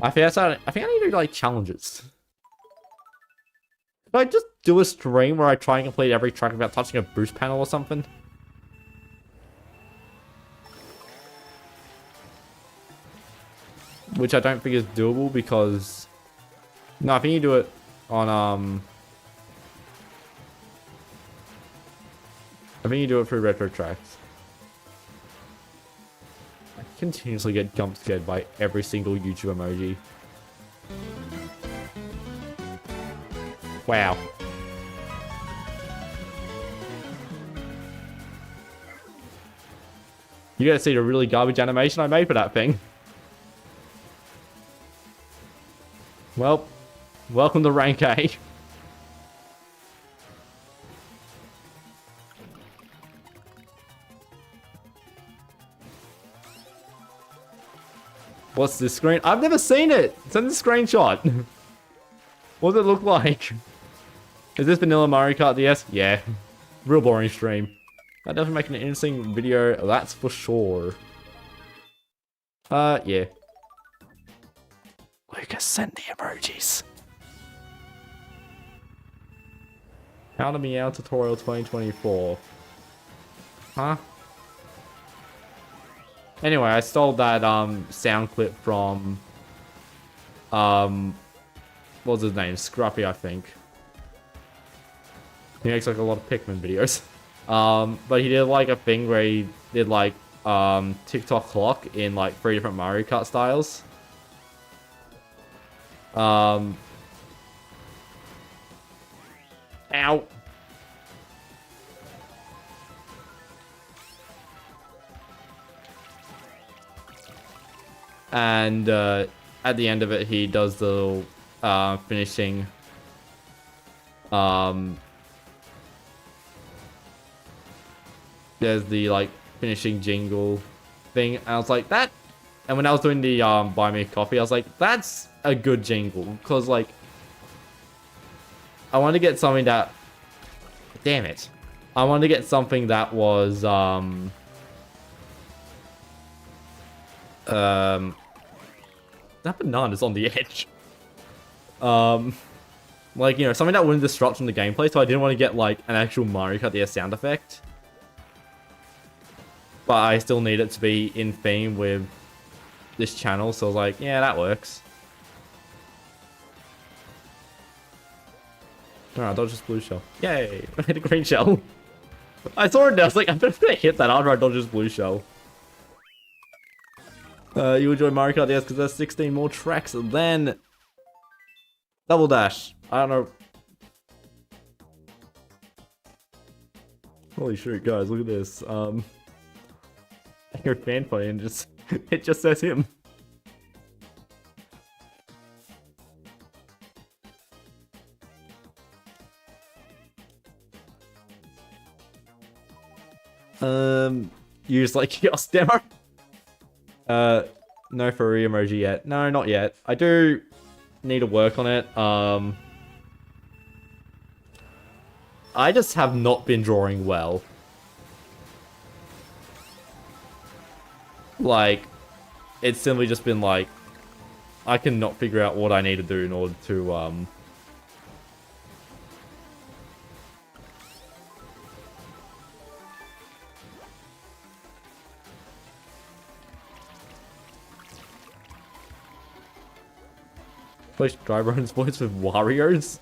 I think I need to do, like, challenges. Could I just do a stream where I try and complete every track without touching a boost panel or something? Which I don't think is doable because... No, I think you do it on, I think you do it through retro tracks. I continuously get jump scared by every single YouTube emoji. Wow. You gotta see the really garbage animation I made for that thing. Well, welcome to rank A. What's this screen? I've never seen it! Send the screenshot. What does it look like? Is this vanilla Mario Kart DS? Yeah. Real boring stream. That definitely making an interesting video, that's for sure. Yeah. Lucas, send the emojis. How to Meow Tutorial 2024. Huh? Anyway, I stole that sound clip from what was his name? Scruffy, I think. He makes like a lot of Pikmin videos. But he did like a thing where he did like TikTok clock in like 3 different Mario Kart styles. Ow. And at the end of it, he does the finishing there's the like finishing jingle thing, and I was like, that. And when I was doing the buy me coffee, I was like, that's a good jingle, because like I wanted to get something that, damn it, I wanted to get something that was that banana is on the edge. Like, something that wouldn't disrupt from the gameplay, so I didn't want to get like an actual Mario Kart DS sound effect. But I still need it to be in theme with this channel, so I was like, yeah, that works. Alright, dodge this blue shell. Yay! I hit a green shell. I saw it and I was like, I'm gonna hit that after I dodge this blue shell. You enjoy Mario Kart DS because there's 16 more tracks than Double Dash. I don't know. Holy shit, guys, look at this. I hear a fan play and just it just says him. Use like kiosk demo. No furry emoji yet. No, not yet. I do need to work on it. I just have not been drawing well. Like, it's simply just been like, I cannot figure out what I need to do in order to, Replace Drybone's voice with Wario's?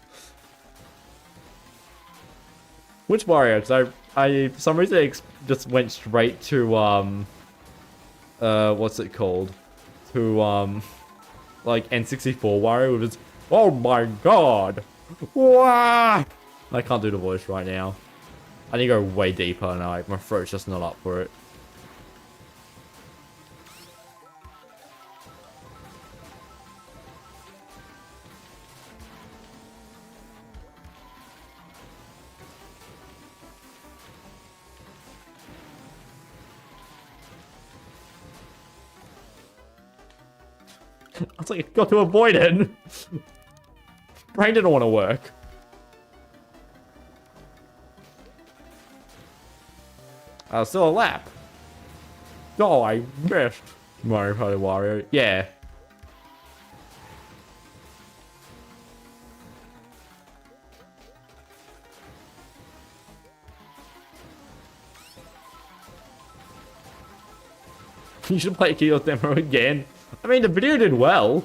Which Wario? Because I for some reason just went straight to what's it called? To like N64 Wario with his oh my god! Wah! I can't do the voice right now. I need to go way deeper and my throat's just not up for it. I was like, got to avoid it. Brain didn't want to work. Still a lap. Oh, I missed. Mario Party Wario. Yeah. You should play Kyo's demo again. I mean, the video did well.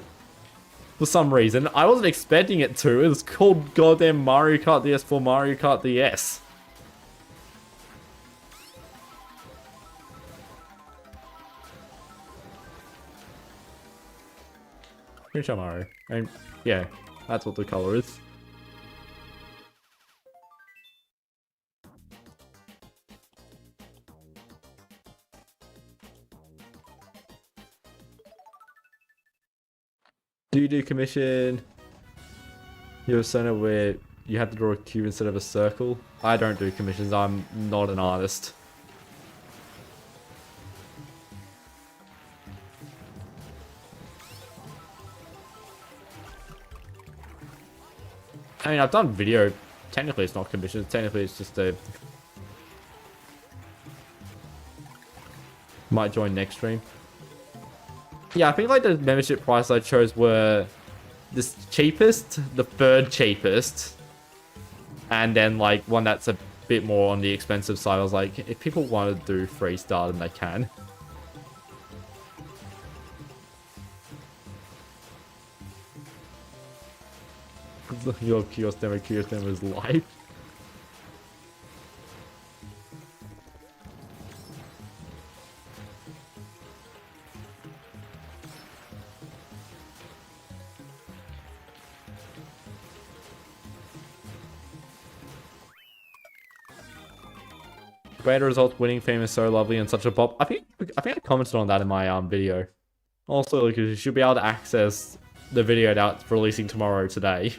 For some reason. I wasn't expecting it to. It was called goddamn Mario Kart DS for Mario Kart DS. Pretty sure Mario. I mean, yeah, that's what the color is. Do you do commission? You're a center where you have to draw a cube instead of a circle? I don't do commissions, I'm not an artist. I mean, I've done video. Technically, it's not commissions. Technically, it's just a... Might join next stream. Yeah, I think like the membership price I chose were the cheapest, the third cheapest, and then like one that's a bit more on the expensive side. I was like, if people want to do free start, then they can. Your Kiosk demo is live. Greater results, winning fame is so lovely and such a pop. I think I commented on that in my video. Also, because you should be able to access the video that's releasing tomorrow today.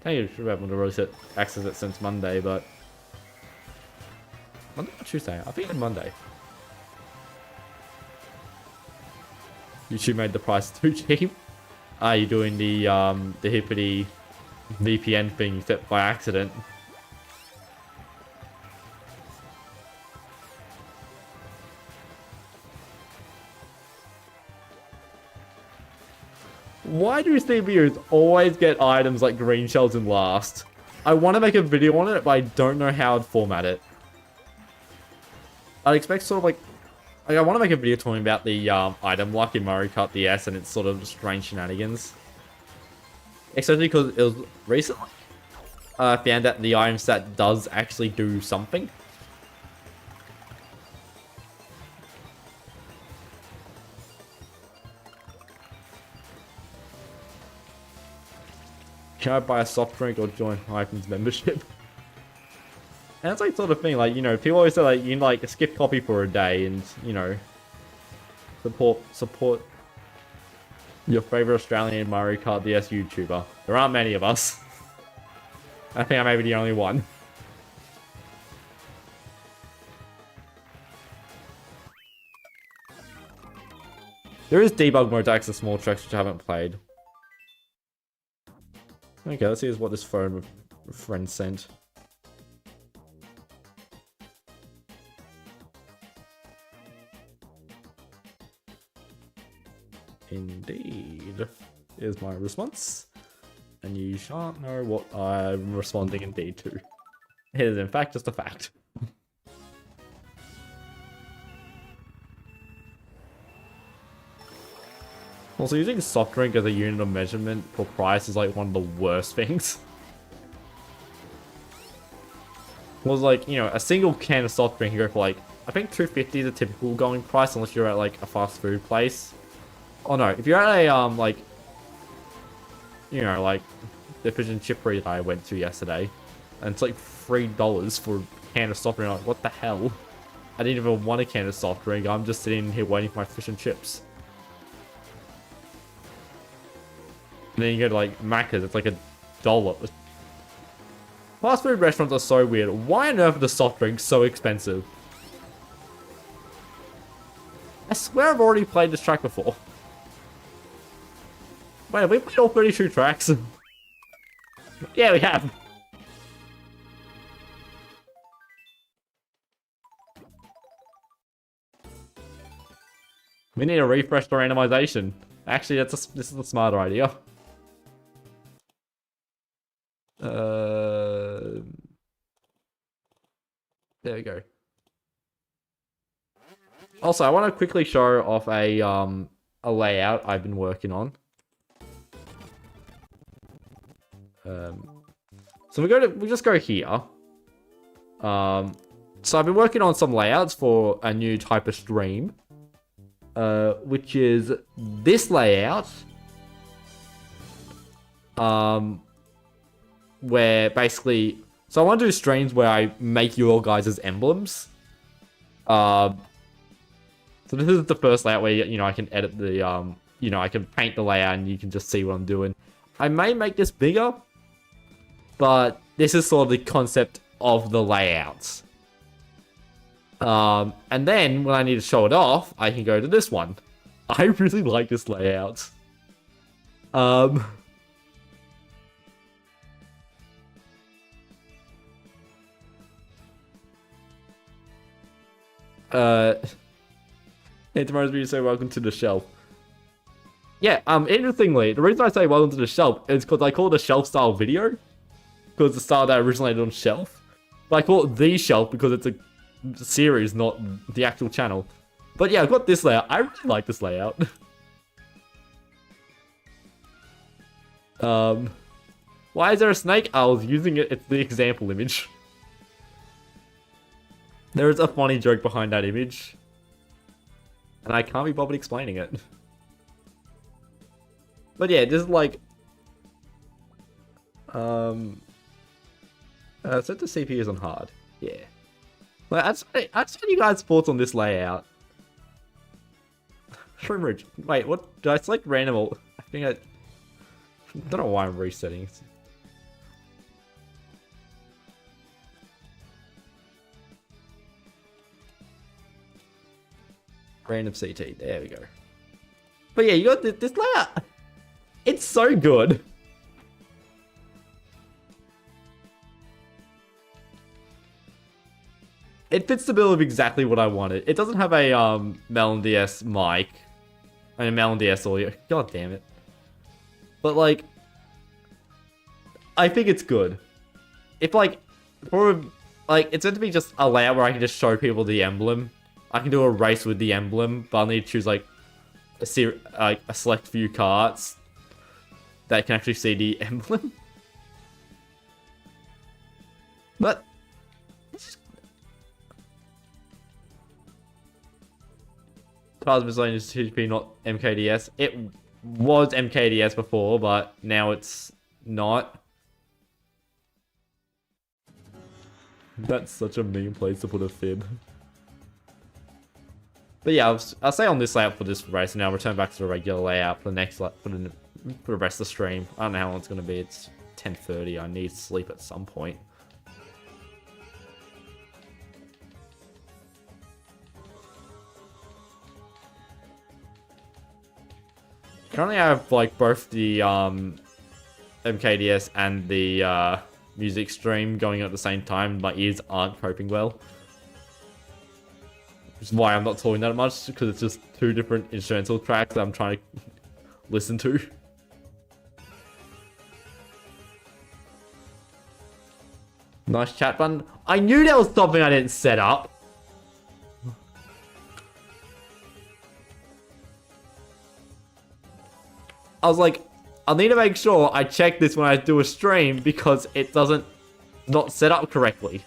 I think you should be able to release it, access it since Monday, but Monday or Tuesday? I think it's Monday. YouTube made the price too cheap. Are you doing the hippity VPN thing except by accident? Why do CBUs always get items like green shells in last? I want to make a video on it, but I don't know how to format it. I'd expect sort of like I want to make a video talking about the item luck in Mario Kart DS and its sort of strange shenanigans. Especially because it was recently I found that the item set does actually do something. Can I buy a soft drink or join Hypen's membership? And it's like sort of thing, like, you know, people always say like, you can like skip copy for a day and, you know, support your favorite Australian Mario Kart DS YouTuber. There aren't many of us. I think I may be the only one. There is debug mode to access small tracks which I haven't played. Okay, let's see what this phone friend sent. Indeed. Here's my response. And you shan't know what I'm responding indeed to. It is in fact just a fact. Also, using soft drink as a unit of measurement for price is like one of the worst things. Was like, you know, a single can of soft drink can go for like, I think $2.50 is a typical going price unless you're at like a fast food place. Oh no, if you're at a like, you know, like the fish and chippery that I went to yesterday, and it's like $3 for a can of soft drink. Like, what the hell? I didn't even want a can of soft drink. I'm just sitting here waiting for my fish and chips. And then you go to like Macca's, it's like $1. Fast food restaurants are so weird. Why on earth are the soft drinks so expensive? I swear I've already played this track before. Wait, have we played all 32 tracks? Yeah, we have. We need to refresh the randomization. Actually, this is a smarter idea. There we go. Also, I want to quickly show off a layout I've been working on. So we just go here. So I've been working on some layouts for a new type of stream, which is this layout. Where basically, so I want to do streams where I make you all guys as emblems. So this is the first layout where, you know, I can edit the, you know, I can paint the layout and you can just see what I'm doing. I may make this bigger, but this is sort of the concept of the layouts. And then when I need to show it off, I can go to this one. I really like this layout. Hey, tomorrow's video, so welcome to the shelf. Yeah, interestingly, the reason I say welcome to the shelf is because I call it a shelf style video. Because the style that originated on shelf. But I call it the shelf because it's a series, not the actual channel. But yeah, I've got this layout. I really like this layout. Why is there a snake? I was using it, it's the example image. There is a funny joke behind that image. And I can't be bothered explaining it. But yeah, this is like... set the CPUs on hard. Yeah. Well, I just want you guys' thoughts on this layout. Shroom Ridge. Wait, what? Did I select random? I think I don't know why I'm resetting. Random CT. There we go. But yeah, you got this layout. It's so good. It fits the bill of exactly what I wanted. It doesn't have a MKDS mic. I mean, MKDS audio. God damn it. But like, I think it's good. If like, it's meant to be just a layout where I can just show people the emblem. I can do a race with the emblem, but I'll need to choose like a select few carts that can actually see the emblem. But Cars miscellaneous is TGP, not MKDS. It was MKDS before, but now it's not. That's such a mean place to put a fib. But yeah, I'll stay on this layout for this race, and I'll return back to the regular layout for the next for the rest of the stream. I don't know how long it's going to be. It's 10:30. I need sleep at some point. Currently, I have like both the MKDS and the music stream going at the same time. My ears aren't coping well. Which is why I'm not talking that much, because it's just two different instrumental tracks that I'm trying to listen to. Nice chat button. I knew there was something I didn't set up. I was like, I need to make sure I check this when I do a stream because it doesn't not set up correctly.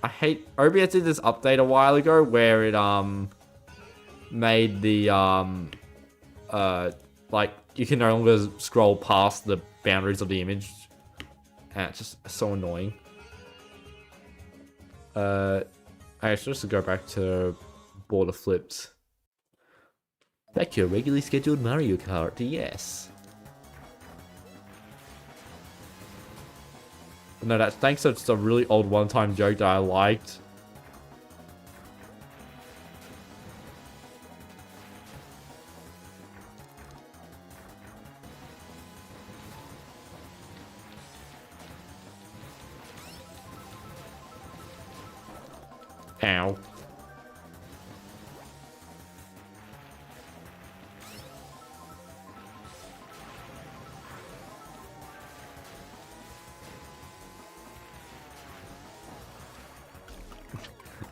I hate OBS did this update a while ago where it made the like you can no longer scroll past the boundaries of the image, and it's just so annoying. I should just go back to border flips. Back to your regularly scheduled Mario Kart DS. No, that's thanks to just a really old one-time joke that I liked. Ow.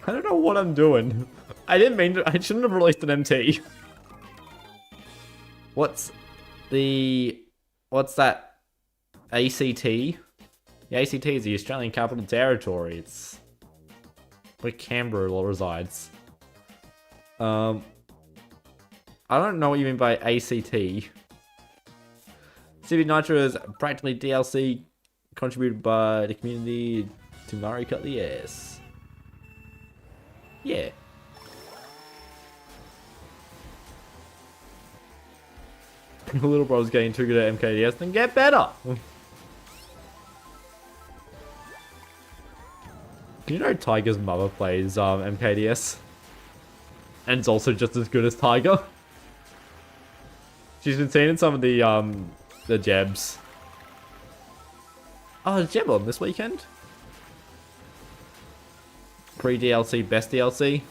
I don't know what I'm doing. I didn't mean to, I shouldn't have released an MT. What's that? ACT? The ACT is the Australian Capital Territory. It's where Canberra resides. I don't know what you mean by ACT. Civic Nitro is practically DLC contributed by the community to Mario Kart DS. Yeah. Little bro's getting too good at MKDS, then get better! Do you know Tiger's mother plays MKDS? And it's also just as good as Tiger? She's been seen in some of the Jebs. Oh, Jeb on this weekend? Pre-DLC, best DLC.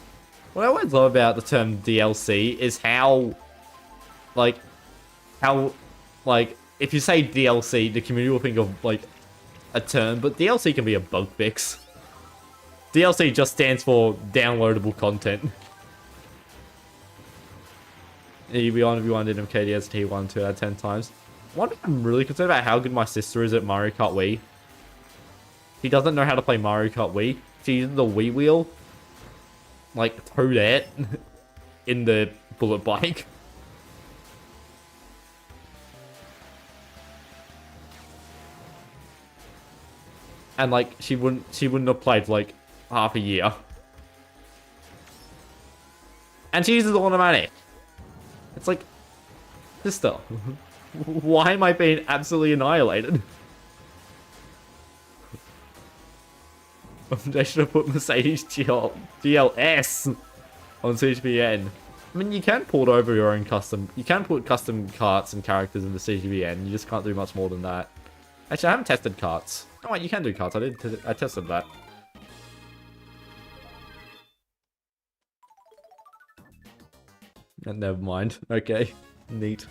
What I always love about the term DLC is how, if you say DLC, the community will think of, like, a term, but DLC can be a bug fix. DLC just stands for downloadable content. You'd be on if you wanted MKDS T1 2 out of 10 times. One thing I'm really concerned about how good my sister is at Mario Kart Wii. She doesn't know how to play Mario Kart Wii. She uses the Wii wheel, like Toadette, in the bullet bike. And like she wouldn't have played for like half a year. And she uses automatic. It's like, sister, why am I being absolutely annihilated? They should have put Mercedes GLS on CGPN. I mean, you can port over your own custom. You can put custom carts and characters in the CGPN. You just can't do much more than that. Actually, I haven't tested carts. Oh wait, you can do carts. I tested that. Never mind. Okay, neat.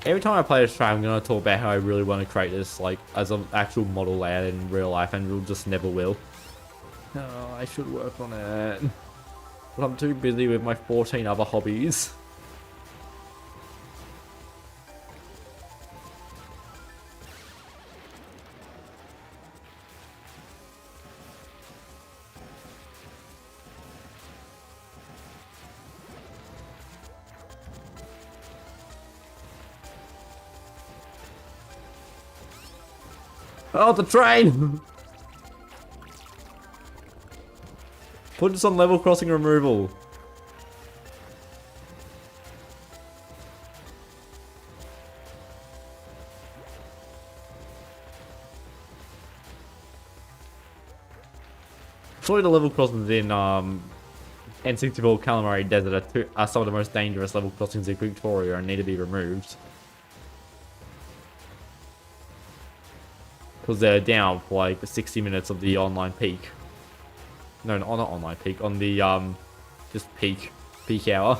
Every time I play this track, I'm going to talk about how I really want to create this, like, as an actual model layout in real life, and we'll just never will. No, I should work on it. But I'm too busy with my 14 other hobbies. Oh, the train! Put this on level crossing removal. Surely the level crossings in N64 Calamari Desert are some of the most dangerous level crossings in Victoria and need to be removed. Because they're down for like 60 minutes of the online peak. No, not online peak, on the just peak hour.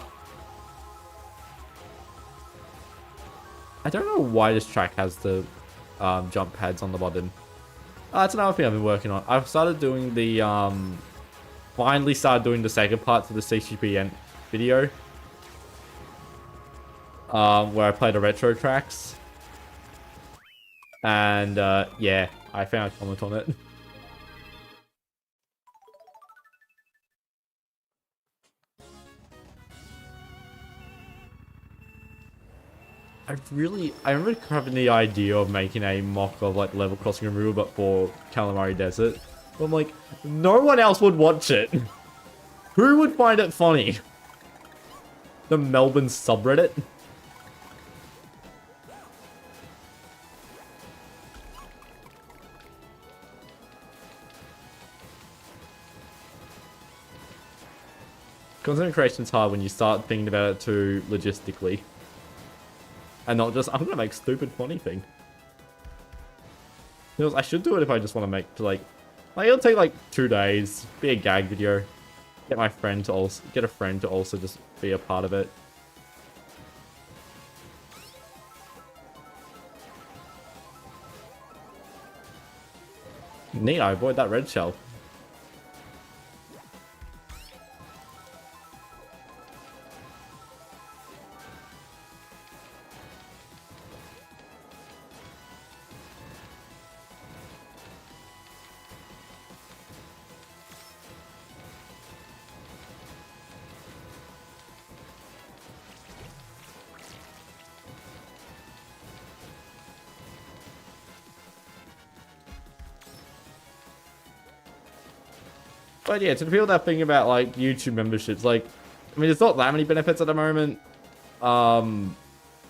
I don't know why this track has the jump pads on the bottom. That's another thing I've been working on. I've started doing the finally started doing the second part to the CCPN video. Where I play the retro tracks. And yeah, I found a comment on it. I remember having the idea of making a mock of like level crossing removal but for Calamari Desert. But I'm like, no one else would watch it. Who would find it funny? The Melbourne subreddit? Content creation's hard when you start thinking about it too logistically. And not just, I'm gonna make stupid funny thing. You know, I should do it if I just want to make, like it'll take like 2 days, be a gag video. Get a friend to also just be a part of it. Neat, I avoid that red shell. But yeah, to the people that think about like YouTube memberships, like, I mean, there's not that many benefits at the moment,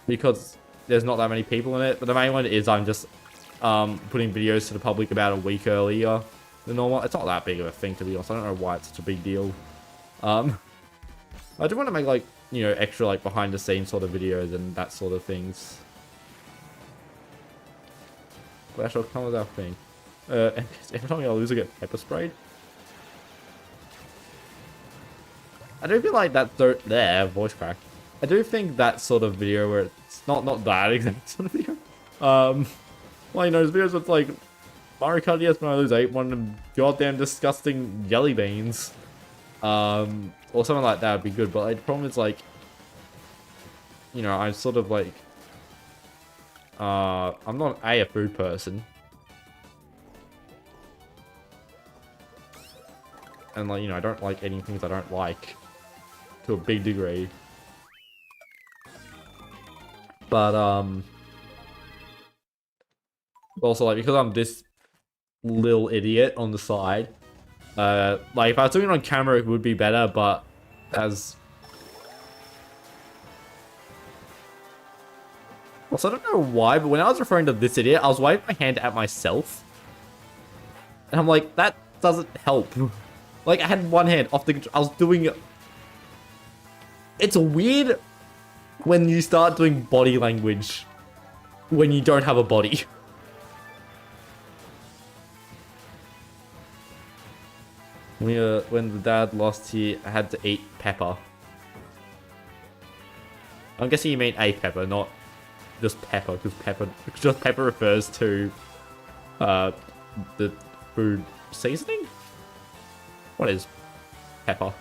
because there's not that many people in it. But the main one is I'm just putting videos to the public about a week earlier than normal. It's not that big of a thing, to be honest. I don't know why it's such a big deal. I do want to make like, you know, extra like behind the scenes sort of videos and that sort of things. But that shall come with our thing. Every time I lose, I get pepper sprayed. I do feel like that voice crack. I do think that sort of video where it's not that exact sort of video. Well, you know, there's videos with like Mario Kart DS when I lose 8, one of them goddamn disgusting jelly beans, or something like that would be good. But like, the problem is like, you know, I'm sort of like, I'm not a food person, and like, you know, I don't like eating things I don't like. To a big degree. But, also, like, because I'm this little idiot on the side, like, if I was doing it on camera, it would be better, but as... Also, I don't know why, but when I was referring to this idiot, I was waving my hand at myself. And I'm like, that doesn't help. Like, I had one hand off the... I was doing... It's weird when you start doing body language when you don't have a body. When the dad lost, he had to eat pepper. I'm guessing you mean a pepper, not just pepper, because pepper refers to the food seasoning? What is pepper?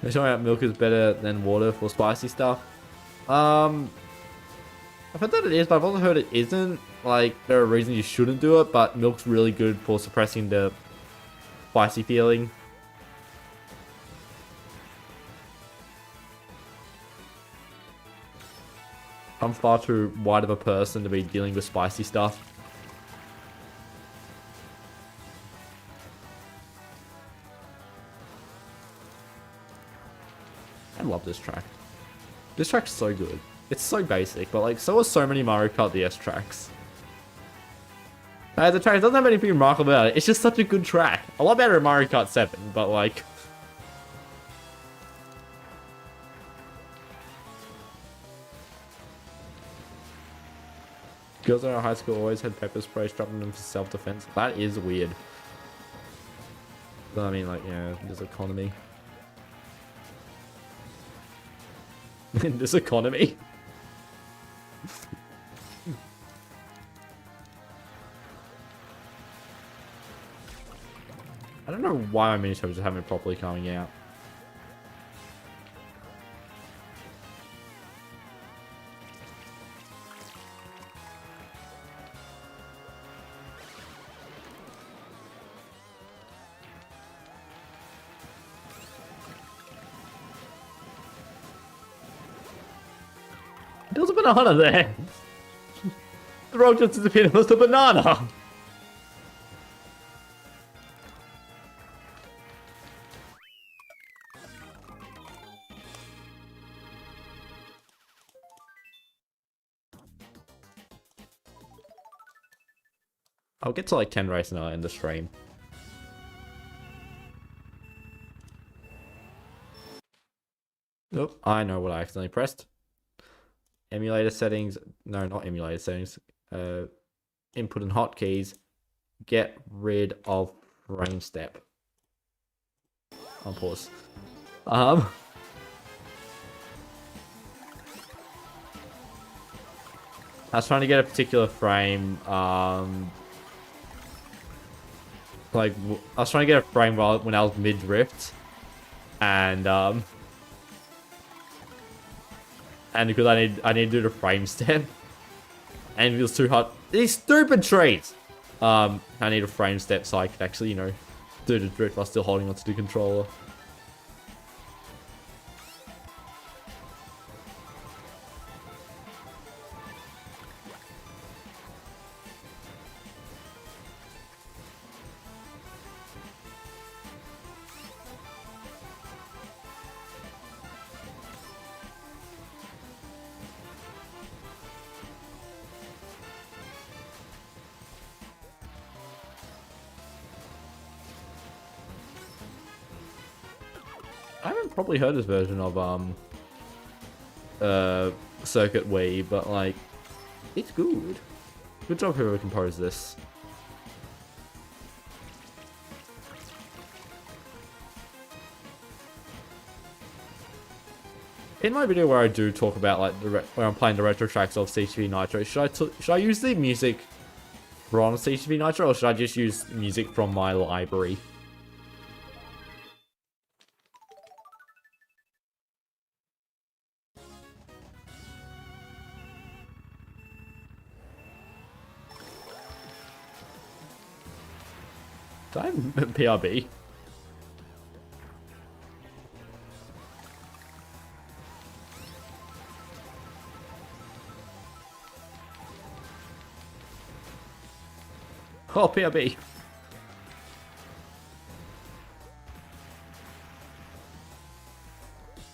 They're showing out milk is better than water for spicy stuff. I've heard that it is, but I've also heard it isn't. Like, there are reasons you shouldn't do it, but milk's really good for suppressing the spicy feeling. I'm far too wide of a person to be dealing with spicy stuff. I love this track. This track's so good. It's so basic, but like, so are so many Mario Kart DS tracks. The track doesn't have anything remarkable about it. It's just such a good track. A lot better than Mario Kart 7, but like... Girls in our high school always had pepper spray strapped on them for self-defense. That is weird. But I mean, like, yeah, this economy. In this economy. I don't know why my mini-tubs just haven't been properly coming out. There was a banana there. The road just disappeared and was the banana. I'll get to like 10 races now in the stream. Nope, I know what I accidentally pressed. Emulator settings. No, not emulator settings. Input and hotkeys. Get rid of frame step. On pause. I was trying to get a particular frame. Like, I was trying to get a frame when I was mid-drift. And because I need to do the frame step. And it was too hard. These stupid trees! I need a frame step so I could actually, you know, do the drift while still holding onto the controller. I haven't probably heard this version of Circuit Wii, but like, it's good. Good job whoever composed this. In my video where I do talk about like where I'm playing the retro tracks of CCV Nitro, should I use the music from CCV Nitro or should I just use music from my library? Did I have PRB? Oh, PRB.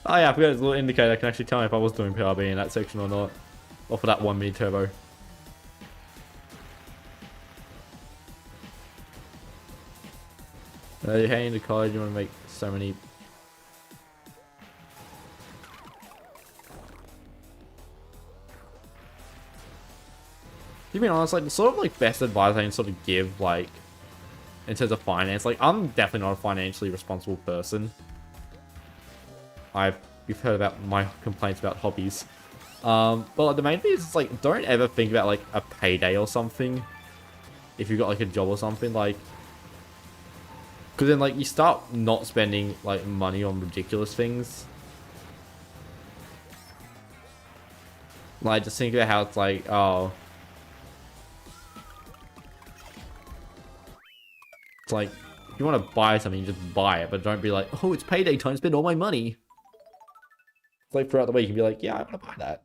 Oh yeah, I forgot there's a little indicator that can actually tell me if I was doing PRB in that section or not. Or for that 1 mini turbo. You're heading to college, you want to make so many... To be honest, like, the sort of, like, best advice I can sort of give, like, in terms of finance, like, I'm definitely not a financially responsible person. You've heard about my complaints about hobbies. But like, the main thing is, like, don't ever think about, like, a payday or something. If you've got, like, a job or something, like... Because then, like, you start not spending, like, money on ridiculous things. Like, just think about how it's like, oh... It's like, if you want to buy something, you just buy it, but don't be like, oh, it's payday time, spend all my money. It's like, throughout the week, you can be like, yeah, I want to buy that.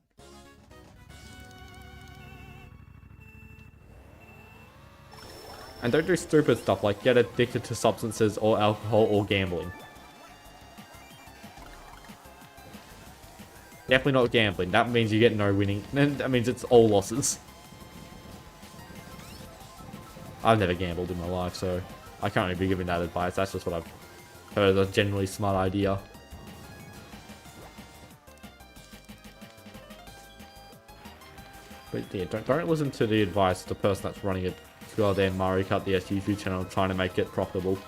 And don't do stupid stuff like get addicted to substances or alcohol or gambling. Definitely not gambling. That means you get no winning. And that means it's all losses. I've never gambled in my life, so I can't really be giving that advice. That's just what I've heard is a generally smart idea. But yeah, don't listen to the advice of the person that's running a goddamn Mario Kart DS YouTube channel trying to make it profitable.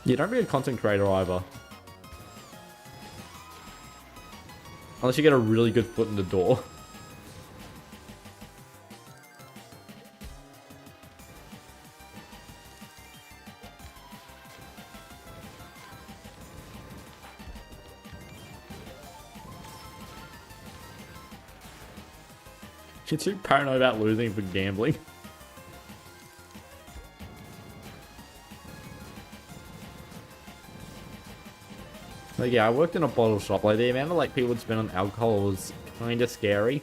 Yeah, don't be a content creator either. Unless you get a really good foot in the door. You're too paranoid about losing for gambling. Like, yeah, I worked in a bottle shop. Like, the amount of like people would spend on alcohol was kind of scary.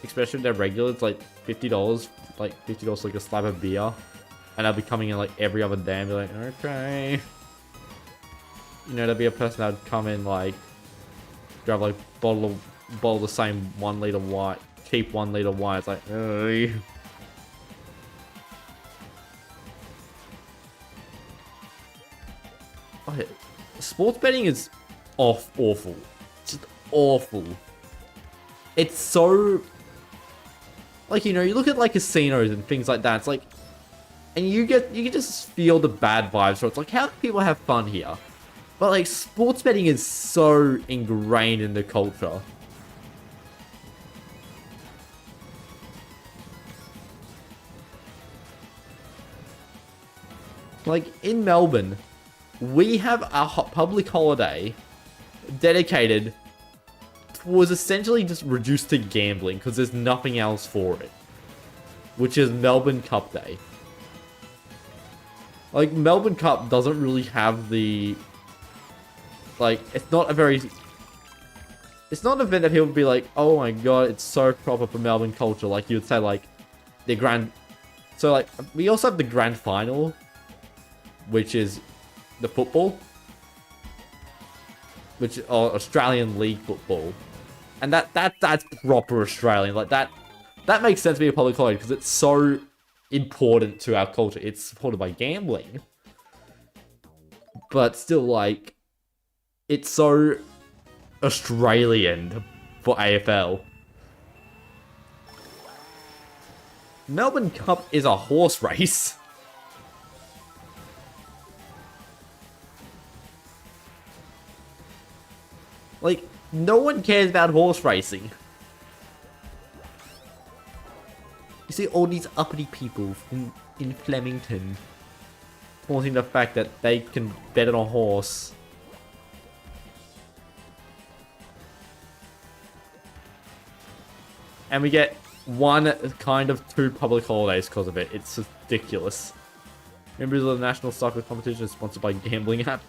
Especially if they're regular, it's like $50, like $50 like a slab of beer. And they'll be coming in like every other day and be like, okay. You know, there'll be a person that would come in like, grab like bottle of the same 1 litre white, cheap 1 litre white. It's like, ugh. Okay. Sports betting is awful. Just awful. It's so, like, you know, you look at like casinos and things like that. It's like, and you can just feel the bad vibes. So it's like, how can people have fun here? But like, sports betting is so ingrained in the culture. Like, in Melbourne, we have a public holiday dedicated was essentially just reduced to gambling because there's nothing else for it, which is Melbourne Cup Day. Like, Melbourne Cup doesn't really have the, like, it's not an event that people would be like, oh my god, it's so proper for Melbourne culture. Like, you would say, like, the grand, so like, we also have the grand final, which is the football, which or Australian League football, and that's proper Australian. Like, that makes sense to be a public holiday because it's so important to our culture. It's supported by gambling, but still, like, it's so Australian for AFL. Melbourne Cup is a horse race. Like, no one cares about horse racing. You see all these uppity people in Flemington taunting the fact that they can bet on a horse. And we get one kind of 2 public holidays because of it. It's ridiculous. Members of the National Soccer Competition is sponsored by gambling app.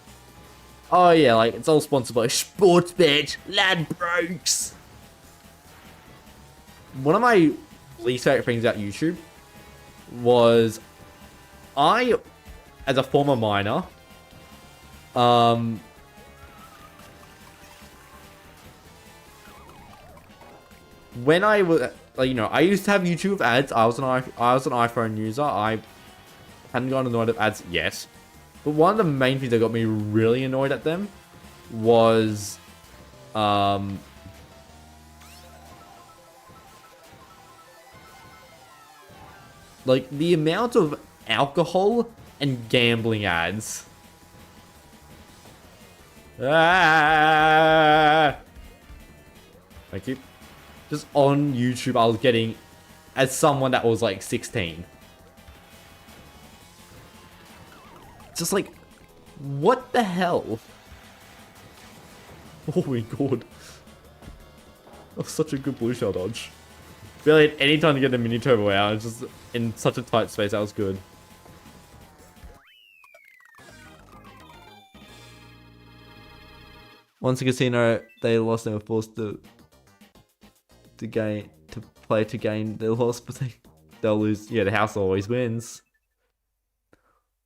Oh yeah, like, it's all sponsored by Sportsbet, Ladbrokes. One of my least favorite things about YouTube was I, as a former miner, when I was, like, you know, I used to have YouTube ads. I was an iPhone user. I hadn't gotten annoyed at ads yet. But one of the main things that got me really annoyed at them was, like, the amount of alcohol and gambling ads. Ah! Thank you. Just on YouTube, I was getting, as someone that was like 16. Just like, what the hell? Oh my god. That was such a good blue shell dodge. Really, at any time to get the mini turbo out, it's just in such a tight space, that was good. Once a casino, they lost and were forced to play to gain. They lost, but they'll lose. Yeah, the house always wins.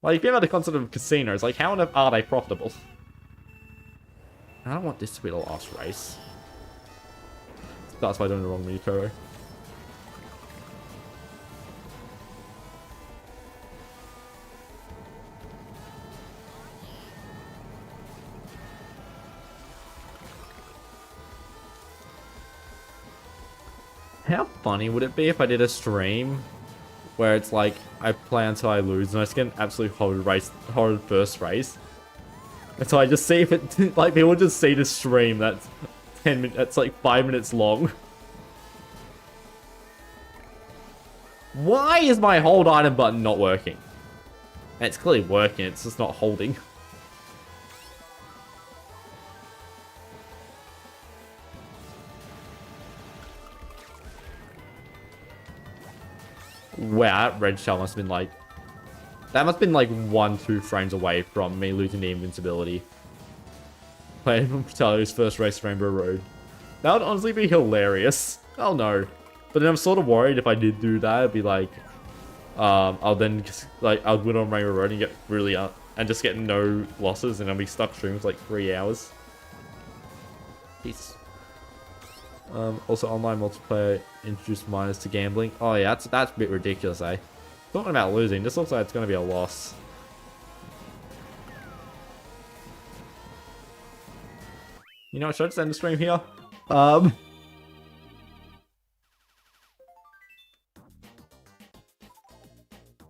Like, if you have the concept of casinos, like, how on earth are they profitable? I don't want this to be the last race. Starts by doing the wrong Miyoko. How funny would it be if I did a stream where it's like I play until I lose and I just get an absolute horrid first race, and so I just see if it like people just see the stream that's 10 minutes, that's like 5 minutes long. Why is my hold item button not working? And it's clearly working, it's just not holding. Wow, that red shell must have been like... That must have been like 1-2 frames away from me losing the invincibility. Playing from Fratelli's first race Rainbow Road. That would honestly be hilarious. Oh no. But then I'm sort of worried if I did do that, it'd be like... I'll then just, like, I'll win on Rainbow Road and get really and just get no losses and I'll be stuck streaming for like 3 hours. Peace. Also, online multiplayer introduced minors to gambling. Oh yeah, that's a bit ridiculous, eh? Talking about losing, this looks like it's going to be a loss. You know what, should I just end the stream here?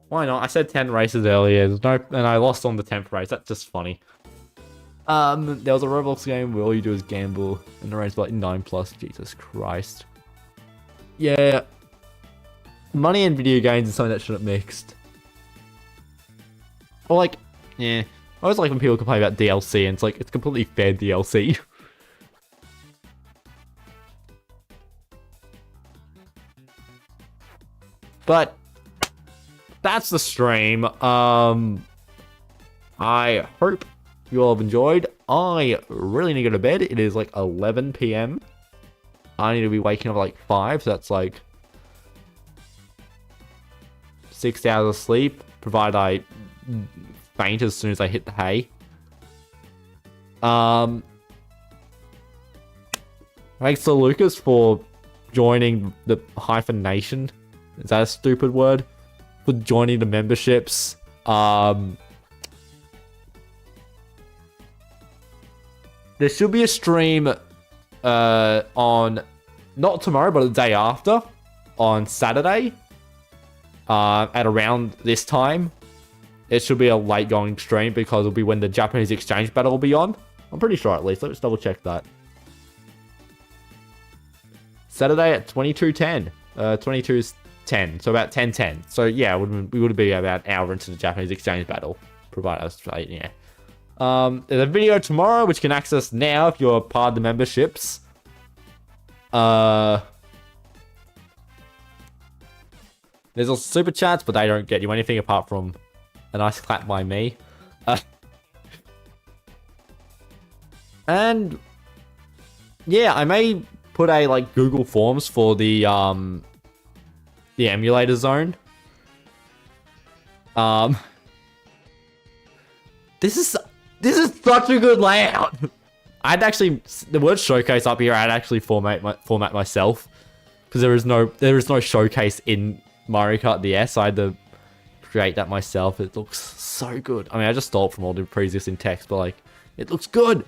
Why not? I said 10 races earlier, and I lost on the 10th race. That's just funny. There was a Roblox game where all you do is gamble, and the rate's like 9+. Jesus Christ. Yeah. Money in video games is something that shouldn't mixed. Or like, yeah. I always like when people complain about DLC, and it's like, it's completely fair DLC. But, that's the stream. I hope you all have enjoyed. I really need to go to bed. It is like 11 PM. I need to be waking up at like 5, so that's like 6 hours of sleep, provided I faint as soon as I hit the hay. Thanks to Lucas for joining the hyphenation. Is that a stupid word? For joining the memberships. There should be a stream on, not tomorrow, but the day after, on Saturday, at around this time. It should be a late going stream because it'll be when the Japanese exchange battle will be on. I'm pretty sure at least. Let's double check that. Saturday at 22:10. 22:10. So about 10:10. So yeah, we would be about an hour into the Japanese exchange battle. Provided us, yeah. There's a video tomorrow which you can access now if you're part of the memberships. There's also super chats, but they don't get you anything apart from a nice clap by me. And yeah, I may put a like Google Forms for the emulator zone. This is such a good layout. I'd actually, the word showcase up here, I'd actually format myself because there is no showcase in Mario Kart DS. I had to create that myself. It looks so good. I mean, I just stole it from all the pre-existing text, but like, it looks good.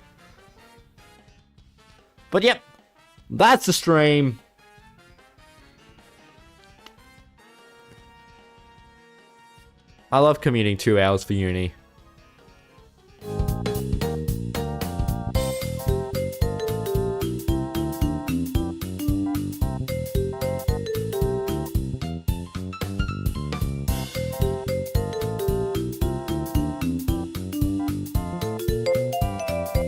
But yep, that's the stream. I love commuting 2 hours for uni.